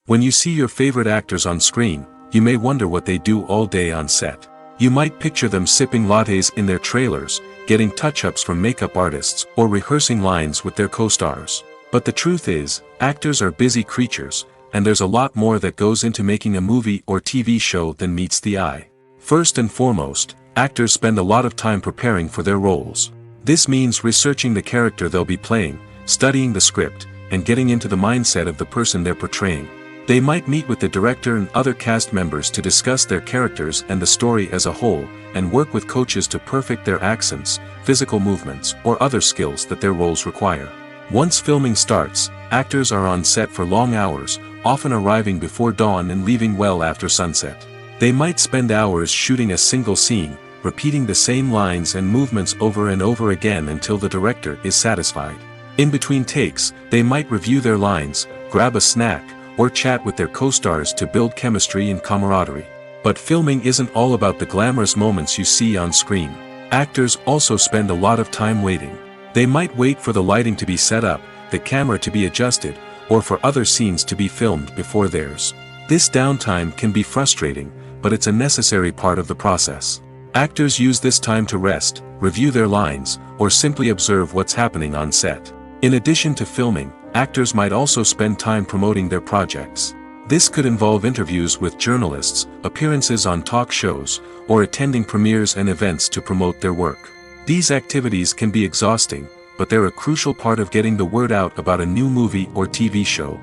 When you see your favorite actors on screen, you may wonder what they do all day on set. You might picture them sipping lattes in their trailers, getting touch-ups from makeup artists, or rehearsing lines with their co-stars. But the truth is, actors are busy creatures, and there's a lot more that goes into making a movie or TV show than meets the eye. First and foremost, actors spend a lot of time preparing for their roles. This means researching the character they'll be playing, studying the script, and getting into the mindset of the person they're portraying. They might meet with the director and other cast members to discuss their characters and the story as a whole, and work with coaches to perfect their accents, physical movements, or other skills that their roles require. Once filming starts, actors are on set for long hours, often arriving before dawn and leaving well after sunset. They might spend hours shooting a single scene, repeating the same lines and movements over and over again until the director is satisfied. In between takes, they might review their lines, grab a snack, or chat with their co-stars to build chemistry and camaraderie. But filming isn't all about the glamorous moments you see on screen. Actors also spend a lot of time waiting. They might wait for the lighting to be set up, the camera to be adjusted, or for other scenes to be filmed before theirs. This downtime can be frustrating, but it's a necessary part of the process. Actors use this time to rest, review their lines, or simply observe what's happening on set. In addition to filming, actors might also spend time promoting their projects. This could involve interviews with journalists, appearances on talk shows, or attending premieres and events to promote their work. These activities can be exhausting, but they're a crucial part of getting the word out about a new movie or TV show.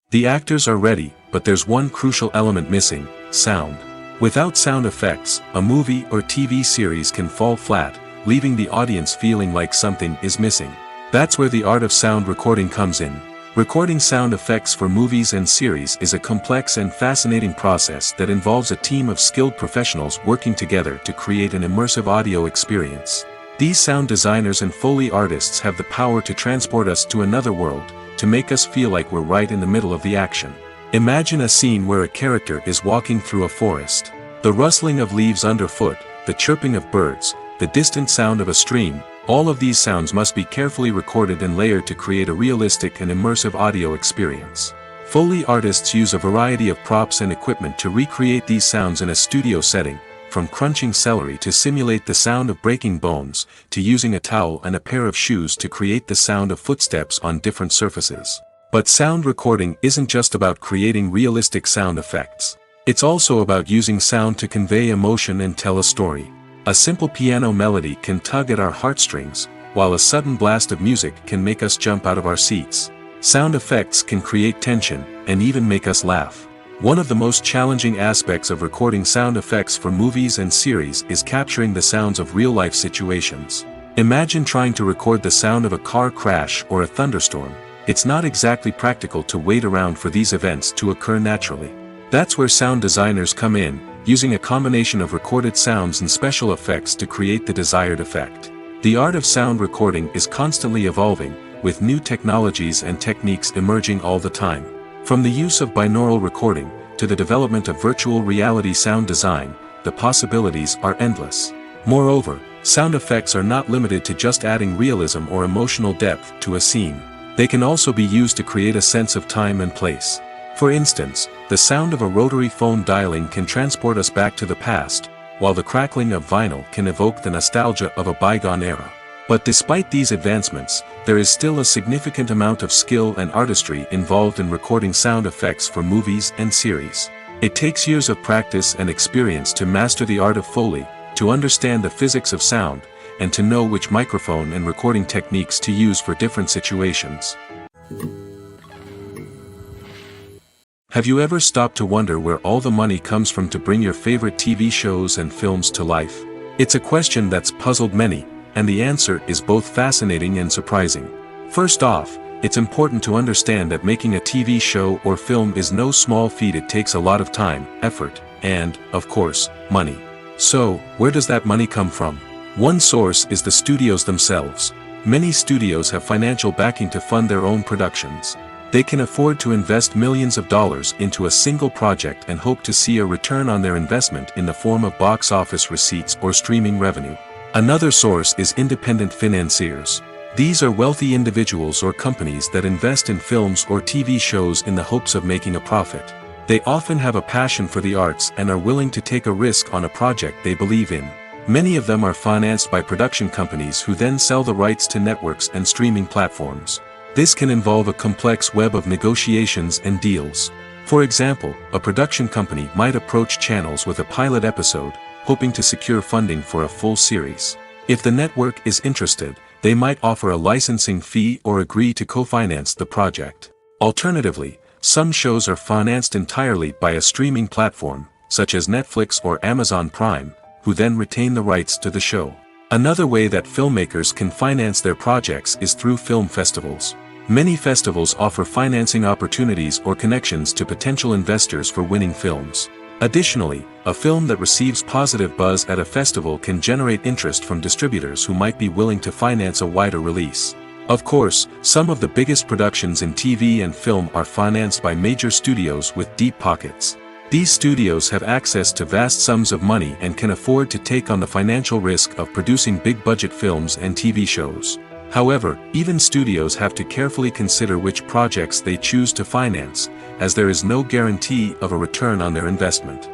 The actors are ready, but there's one crucial element missing: sound. Without sound effects, a movie or TV series can fall flat, leaving the audience feeling like something is missing. That's where the art of sound recording comes in. Recording sound effects for movies and series is a complex and fascinating process that involves a team of skilled professionals working together to create an immersive audio experience. These sound designers and Foley artists have the power to transport us to another world, to make us feel like we're right in the middle of the action. Imagine a scene where a character is walking through a forest. The rustling of leaves underfoot, the chirping of birds, the distant sound of a stream, all of these sounds must be carefully recorded and layered to create a realistic and immersive audio experience. Foley artists use a variety of props and equipment to recreate these sounds in a studio setting, from crunching celery to simulate the sound of breaking bones, to using a towel and a pair of shoes to create the sound of footsteps on different surfaces. But sound recording isn't just about creating realistic sound effects. It's also about using sound to convey emotion and tell a story. A simple piano melody can tug at our heartstrings, while a sudden blast of music can make us jump out of our seats. Sound effects can create tension, and even make us laugh. One of the most challenging aspects of recording sound effects for movies and series is capturing the sounds of real-life situations. Imagine trying to record the sound of a car crash or a thunderstorm. It's not exactly practical to wait around for these events to occur naturally. That's where sound designers come in, using a combination of recorded sounds and special effects to create the desired effect. The art of sound recording is constantly evolving, with new technologies and techniques emerging all the time. From the use of binaural recording, to the development of virtual reality sound design, the possibilities are endless. Moreover, sound effects are not limited to just adding realism or emotional depth to a scene. They can also be used to create a sense of time and place. For instance, the sound of a rotary phone dialing can transport us back to the past, while the crackling of vinyl can evoke the nostalgia of a bygone era. But despite these advancements, there is still a significant amount of skill and artistry involved in recording sound effects for movies and series. It takes years of practice and experience to master the art of Foley, to understand the physics of sound, and to know which microphone and recording techniques to use for different situations. Have you ever stopped to wonder where all the money comes from to bring your favorite TV shows and films to life? It's a question that's puzzled many, and the answer is both fascinating and surprising. First off, it's important to understand that making a TV show or film is no small feat. It takes a lot of time, effort, and, of course, money. So, where does that money come from? One source is the studios themselves. Many studios have financial backing to fund their own productions. They can afford to invest millions of dollars into a single project and hope to see a return on their investment in the form of box office receipts or streaming revenue. Another source is independent financiers. These are wealthy individuals or companies that invest in films or TV shows in the hopes of making a profit. They often have a passion for the arts and are willing to take a risk on a project they believe in. Many of them are financed by production companies who then sell the rights to networks and streaming platforms. This can involve a complex web of negotiations and deals. For example, a production company might approach channels with a pilot episode, hoping to secure funding for a full series. If the network is interested, they might offer a licensing fee or agree to co-finance the project. Alternatively, some shows are financed entirely by a streaming platform, such as Netflix or Amazon Prime, who then retain the rights to the show. Another way that filmmakers can finance their projects is through film festivals. Many festivals offer financing opportunities or connections to potential investors for winning films. Additionally, a film that receives positive buzz at a festival can generate interest from distributors who might be willing to finance a wider release. Of course, some of the biggest productions in TV and film are financed by major studios with deep pockets. These studios have access to vast sums of money and can afford to take on the financial risk of producing big-budget films and TV shows. However, even studios have to carefully consider which projects they choose to finance, as there is no guarantee of a return on their investment.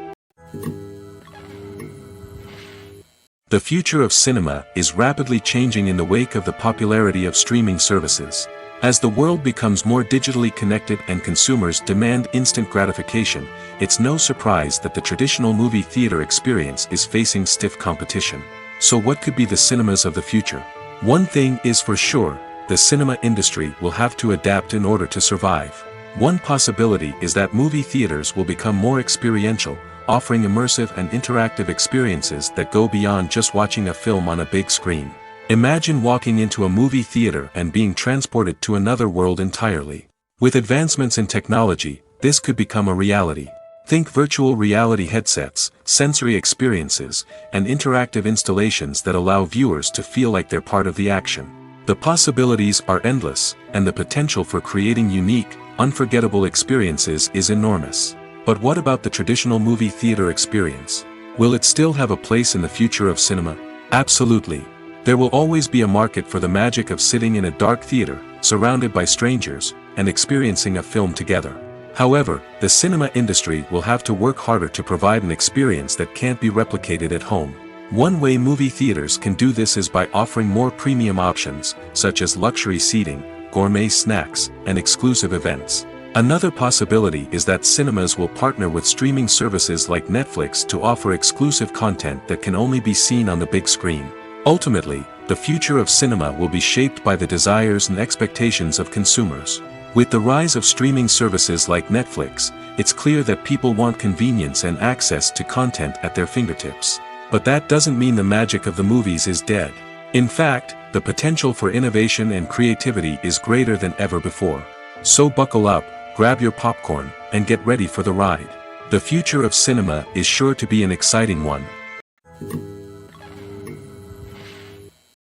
The future of cinema is rapidly changing in the wake of the popularity of streaming services. As the world becomes more digitally connected and consumers demand instant gratification, it's no surprise that the traditional movie theater experience is facing stiff competition. So what could be the cinemas of the future? One thing is for sure, the cinema industry will have to adapt in order to survive. One possibility is that movie theaters will become more experiential, offering immersive and interactive experiences that go beyond just watching a film on a big screen. Imagine walking into a movie theater and being transported to another world entirely. With advancements in technology, this could become a reality. Think virtual reality headsets, sensory experiences, and interactive installations that allow viewers to feel like they're part of the action. The possibilities are endless, and the potential for creating unique, unforgettable experiences is enormous. But what about the traditional movie theater experience? Will it still have a place in the future of cinema? Absolutely. There will always be a market for the magic of sitting in a dark theater, surrounded by strangers, and experiencing a film together. However, the cinema industry will have to work harder to provide an experience that can't be replicated at home. One way movie theaters can do this is by offering more premium options, such as luxury seating, gourmet snacks, and exclusive events. Another possibility is that cinemas will partner with streaming services like Netflix to offer exclusive content that can only be seen on the big screen. Ultimately, the future of cinema will be shaped by the desires and expectations of consumers. With the rise of streaming services like Netflix, it's clear that people want convenience and access to content at their fingertips. But that doesn't mean the magic of the movies is dead. In fact, the potential for innovation and creativity is greater than ever before. So buckle up, grab your popcorn, and get ready for the ride. The future of cinema is sure to be an exciting one.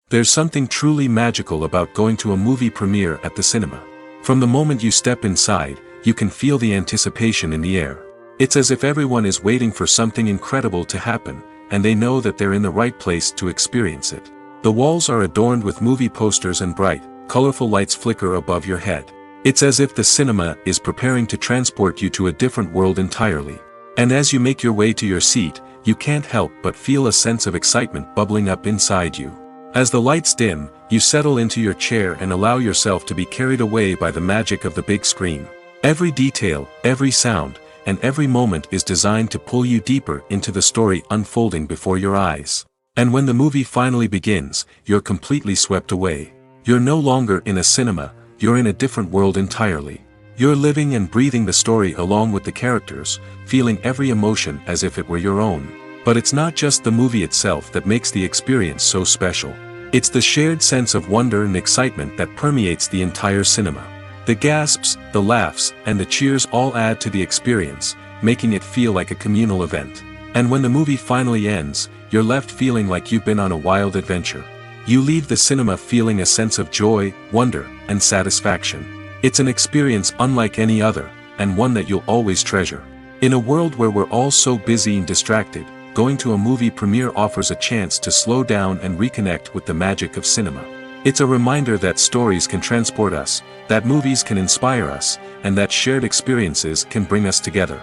There's something truly magical about going to a movie premiere at the cinema. From the moment you step inside, you can feel the anticipation in the air. It's as if everyone is waiting for something incredible to happen, and they know that they're in the right place to experience it. The walls are adorned with movie posters and bright, colorful lights flicker above your head. It's as if the cinema is preparing to transport you to a different world entirely. And as you make your way to your seat, you can't help but feel a sense of excitement bubbling up inside you. As the lights dim, you settle into your chair and allow yourself to be carried away by the magic of the big screen. Every detail, every sound, and every moment is designed to pull you deeper into the story unfolding before your eyes. And when the movie finally begins, you're completely swept away. You're no longer in a cinema, you're in a different world entirely. You're living and breathing the story along with the characters, feeling every emotion as if it were your own. But it's not just the movie itself that makes the experience so special. It's the shared sense of wonder and excitement that permeates the entire cinema. The gasps, the laughs, and the cheers all add to the experience, making it feel like a communal event. And when the movie finally ends, you're left feeling like you've been on a wild adventure. You leave the cinema feeling a sense of joy, wonder, and satisfaction. It's an experience unlike any other, and one that you'll always treasure. In a world where we're all so busy and distracted, going to a movie premiere offers a chance to slow down and reconnect with the magic of cinema. It's a reminder that stories can transport us, that movies can inspire us, and that shared experiences can bring us together.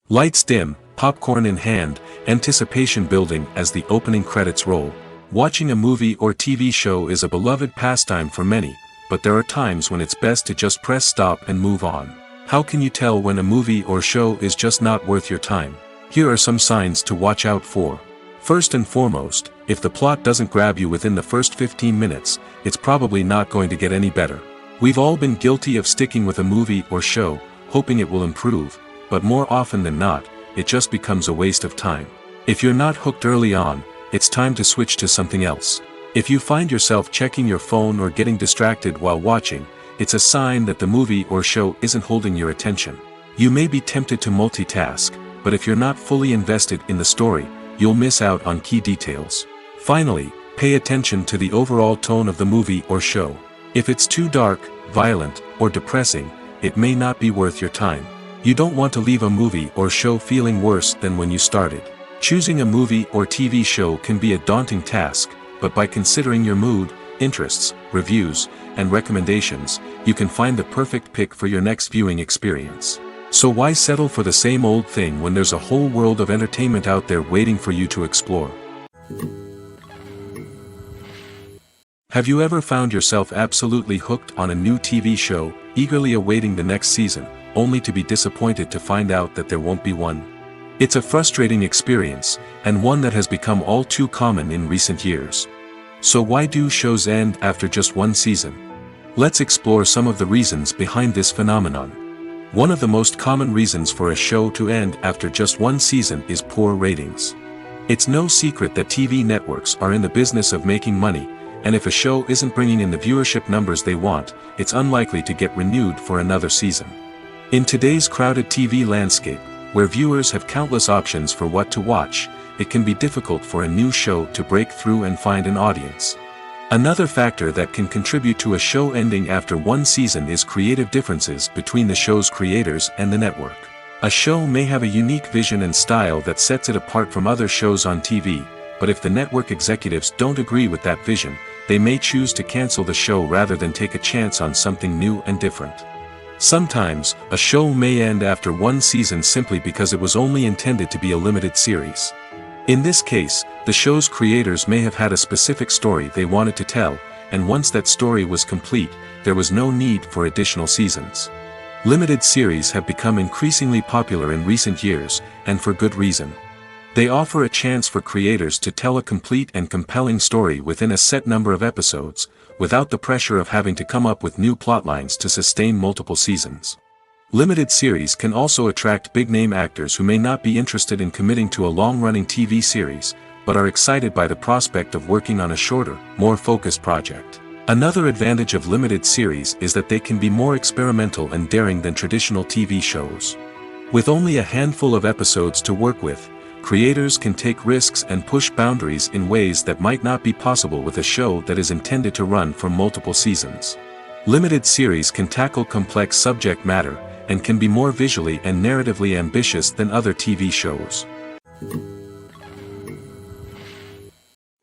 Lights dim, popcorn in hand, anticipation building as the opening credits roll. Watching a movie or TV show is a beloved pastime for many, but there are times when it's best to just press stop and move on. How can you tell when a movie or show is just not worth your time? Here are some signs to watch out for. First and foremost, if the plot doesn't grab you within the first 15 minutes, it's probably not going to get any better. We've all been guilty of sticking with a movie or show, hoping it will improve, but more often than not, it just becomes a waste of time. If you're not hooked early on, it's time to switch to something else. If you find yourself checking your phone or getting distracted while watching, it's a sign that the movie or show isn't holding your attention. You may be tempted to multitask, but if you're not fully invested in the story, you'll miss out on key details. Finally, pay attention to the overall tone of the movie or show. If it's too dark, violent, or depressing, it may not be worth your time. You don't want to leave a movie or show feeling worse than when you started. Choosing a movie or TV show can be a daunting task, but by considering your mood, interests, reviews, and recommendations, you can find the perfect pick for your next viewing experience. So why settle for the same old thing when there's a whole world of entertainment out there waiting for you to explore? Have you ever found yourself absolutely hooked on a new TV show, eagerly awaiting the next season, only to be disappointed to find out that there won't be one? It's a frustrating experience, and one that has become all too common in recent years. So why do shows end after just one season? Let's explore some of the reasons behind this phenomenon. One of the most common reasons for a show to end after just one season is poor ratings. It's no secret that TV networks are in the business of making money, and if a show isn't bringing in the viewership numbers they want, it's unlikely to get renewed for another season. In today's crowded TV landscape, where viewers have countless options for what to watch, it can be difficult for a new show to break through and find an audience. Another factor that can contribute to a show ending after one season is creative differences between the show's creators and the network. A show may have a unique vision and style that sets it apart from other shows on TV, but if the network executives don't agree with that vision, they may choose to cancel the show rather than take a chance on something new and different. Sometimes, a show may end after one season simply because it was only intended to be a limited series. In this case, the show's creators may have had a specific story they wanted to tell, and once that story was complete, there was no need for additional seasons. Limited series have become increasingly popular in recent years, and for good reason. They offer a chance for creators to tell a complete and compelling story within a set number of episodes, without the pressure of having to come up with new plotlines to sustain multiple seasons. Limited series can also attract big-name actors who may not be interested in committing to a long-running TV series, but are excited by the prospect of working on a shorter, more focused project. Another advantage of limited series is that they can be more experimental and daring than traditional TV shows. With only a handful of episodes to work with, creators can take risks and push boundaries in ways that might not be possible with a show that is intended to run for multiple seasons. Limited series can tackle complex subject matter, and can be more visually and narratively ambitious than other TV shows.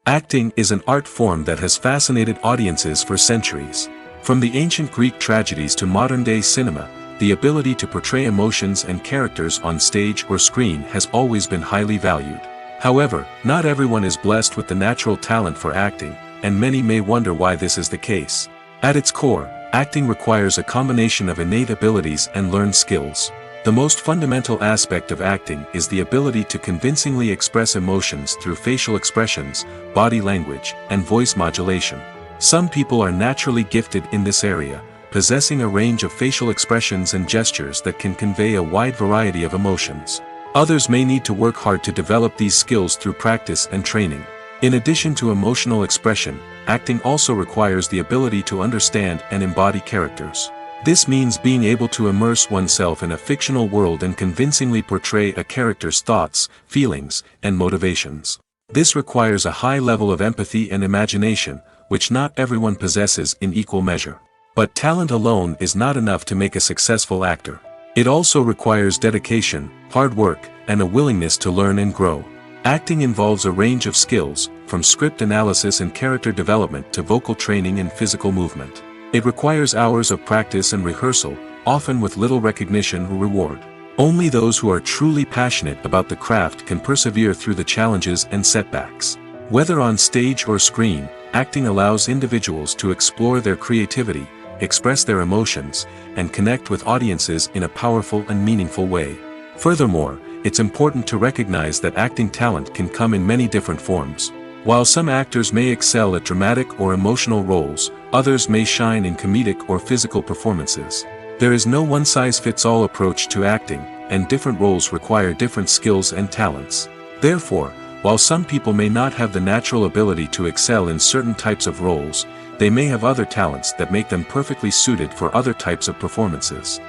Acting is an art form that has fascinated audiences for centuries. From the ancient Greek tragedies to modern-day cinema, the ability to portray emotions and characters on stage or screen has always been highly valued. However, not everyone is blessed with the natural talent for acting, and many may wonder why this is the case. At its core, acting requires a combination of innate abilities and learned skills. The most fundamental aspect of acting is the ability to convincingly express emotions through facial expressions, body language, and voice modulation. Some people are naturally gifted in this area, possessing a range of facial expressions and gestures that can convey a wide variety of emotions. Others may need to work hard to develop these skills through practice and training. In addition to emotional expression, acting also requires the ability to understand and embody characters. This means being able to immerse oneself in a fictional world and convincingly portray a character's thoughts, feelings, and motivations. This requires a high level of empathy and imagination, which not everyone possesses in equal measure. But talent alone is not enough to make a successful actor. It also requires dedication, hard work, and a willingness to learn and grow. Acting involves a range of skills, from script analysis and character development to vocal training and physical movement. It requires hours of practice and rehearsal, often with little recognition or reward. Only those who are truly passionate about the craft can persevere through the challenges and setbacks. Whether on stage or screen, acting allows individuals to explore their creativity, express their emotions, and connect with audiences in a powerful and meaningful way. Furthermore, it's important to recognize that acting talent can come in many different forms. While some actors may excel at dramatic or emotional roles, others may shine in comedic or physical performances. There is no one-size-fits-all approach to acting, and different roles require different skills and talents. Therefore, while some people may not have the natural ability to excel in certain types of roles, they may have other talents that make them perfectly suited for other types of performances.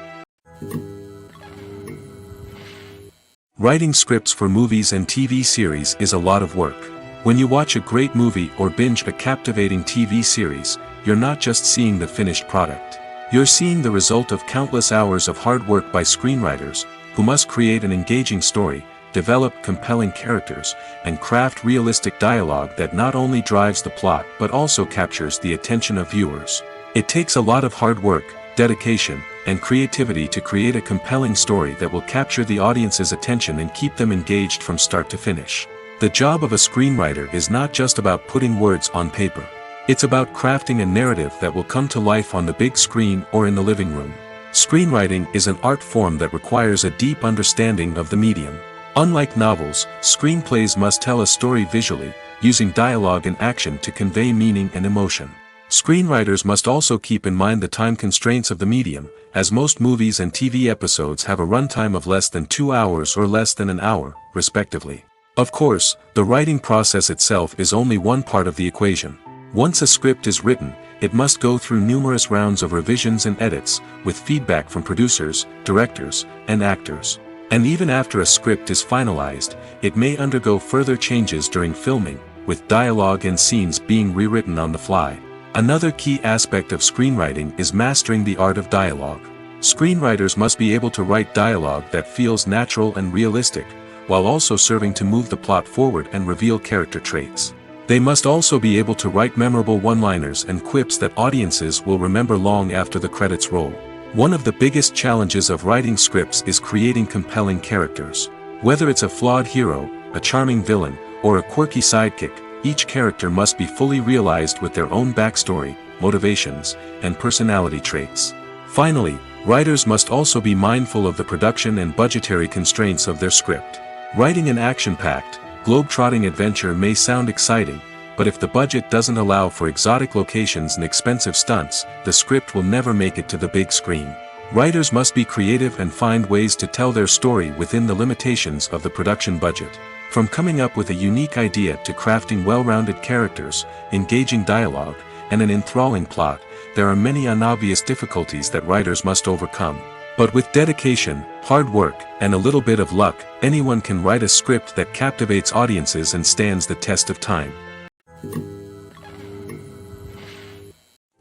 Writing scripts for movies and TV series is a lot of work. When you watch a great movie or binge a captivating TV series, you're not just seeing the finished product. You're seeing the result of countless hours of hard work by screenwriters, who must create an engaging story, develop compelling characters, and craft realistic dialogue that not only drives the plot but also captures the attention of viewers. It takes a lot of hard work, dedication, and creativity to create a compelling story that will capture the audience's attention and keep them engaged from start to finish. The job of a screenwriter is not just about putting words on paper. It's about crafting a narrative that will come to life on the big screen or in the living room. Screenwriting is an art form that requires a deep understanding of the medium. Unlike novels, screenplays must tell a story visually, using dialogue and action to convey meaning and emotion. Screenwriters must also keep in mind the time constraints of the medium, as most movies and TV episodes have a runtime of less than 2 hours or less than an hour, respectively. Of course, the writing process itself is only one part of the equation. Once a script is written, it must go through numerous rounds of revisions and edits, with feedback from producers, directors, and actors. And even after a script is finalized, it may undergo further changes during filming, with dialogue and scenes being rewritten on the fly. Another key aspect of screenwriting is mastering the art of dialogue. Screenwriters must be able to write dialogue that feels natural and realistic, while also serving to move the plot forward and reveal character traits. They must also be able to write memorable one-liners and quips that audiences will remember long after the credits roll. One of the biggest challenges of writing scripts is creating compelling characters. Whether it's a flawed hero, a charming villain, or a quirky sidekick, each character must be fully realized with their own backstory, motivations, and personality traits. Finally, writers must also be mindful of the production and budgetary constraints of their script. Writing an action-packed, globe-trotting adventure may sound exciting, but if the budget doesn't allow for exotic locations and expensive stunts, the script will never make it to the big screen. Writers must be creative and find ways to tell their story within the limitations of the production budget. From coming up with a unique idea to crafting well-rounded characters, engaging dialogue, and an enthralling plot, there are many unobvious difficulties that writers must overcome. But with dedication, hard work, and a little bit of luck, anyone can write a script that captivates audiences and stands the test of time.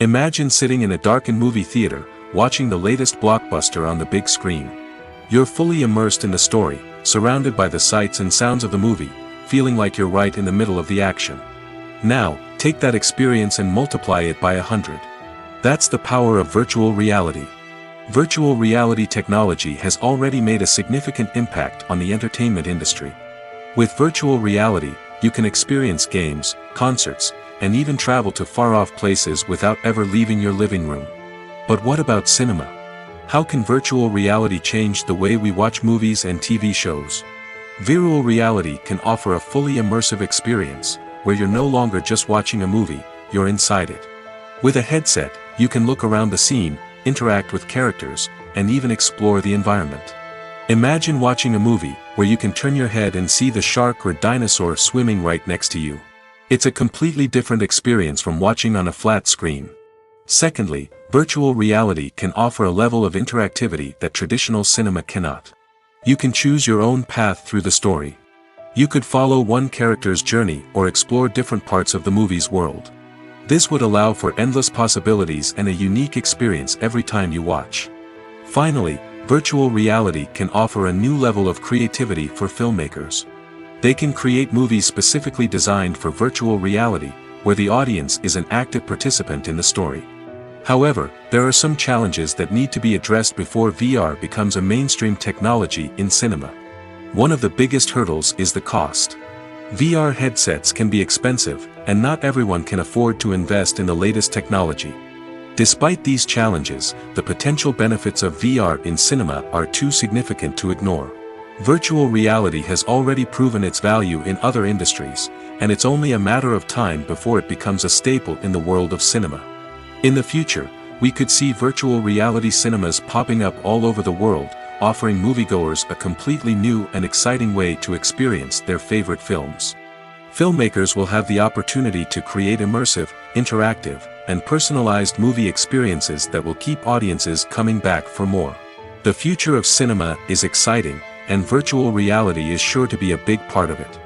Imagine sitting in a darkened movie theater, watching the latest blockbuster on the big screen. You're fully immersed in the story, surrounded by the sights and sounds of the movie, feeling like you're right in the middle of the action. Now, take that experience and multiply it by 100. That's the power of virtual reality. Virtual reality technology has already made a significant impact on the entertainment industry. With virtual reality, you can experience games, concerts, and even travel to far-off places without ever leaving your living room. But what about cinema? How can virtual reality change the way we watch movies and TV shows? Virtual reality can offer a fully immersive experience, where you're no longer just watching a movie, you're inside it. With a headset, you can look around the scene, interact with characters, and even explore the environment. Imagine watching a movie, where you can turn your head and see the shark or dinosaur swimming right next to you. It's a completely different experience from watching on a flat screen. Secondly, virtual reality can offer a level of interactivity that traditional cinema cannot. You can choose your own path through the story. You could follow one character's journey or explore different parts of the movie's world. This would allow for endless possibilities and a unique experience every time you watch. Finally, virtual reality can offer a new level of creativity for filmmakers. They can create movies specifically designed for virtual reality, where the audience is an active participant in the story. However, there are some challenges that need to be addressed before VR becomes a mainstream technology in cinema. One of the biggest hurdles is the cost. VR headsets can be expensive, and not everyone can afford to invest in the latest technology. Despite these challenges, the potential benefits of VR in cinema are too significant to ignore. Virtual reality has already proven its value in other industries, and it's only a matter of time before it becomes a staple in the world of cinema. In the future, we could see virtual reality cinemas popping up all over the world, offering moviegoers a completely new and exciting way to experience their favorite films. Filmmakers will have the opportunity to create immersive, interactive, and personalized movie experiences that will keep audiences coming back for more. The future of cinema is exciting, and virtual reality is sure to be a big part of it.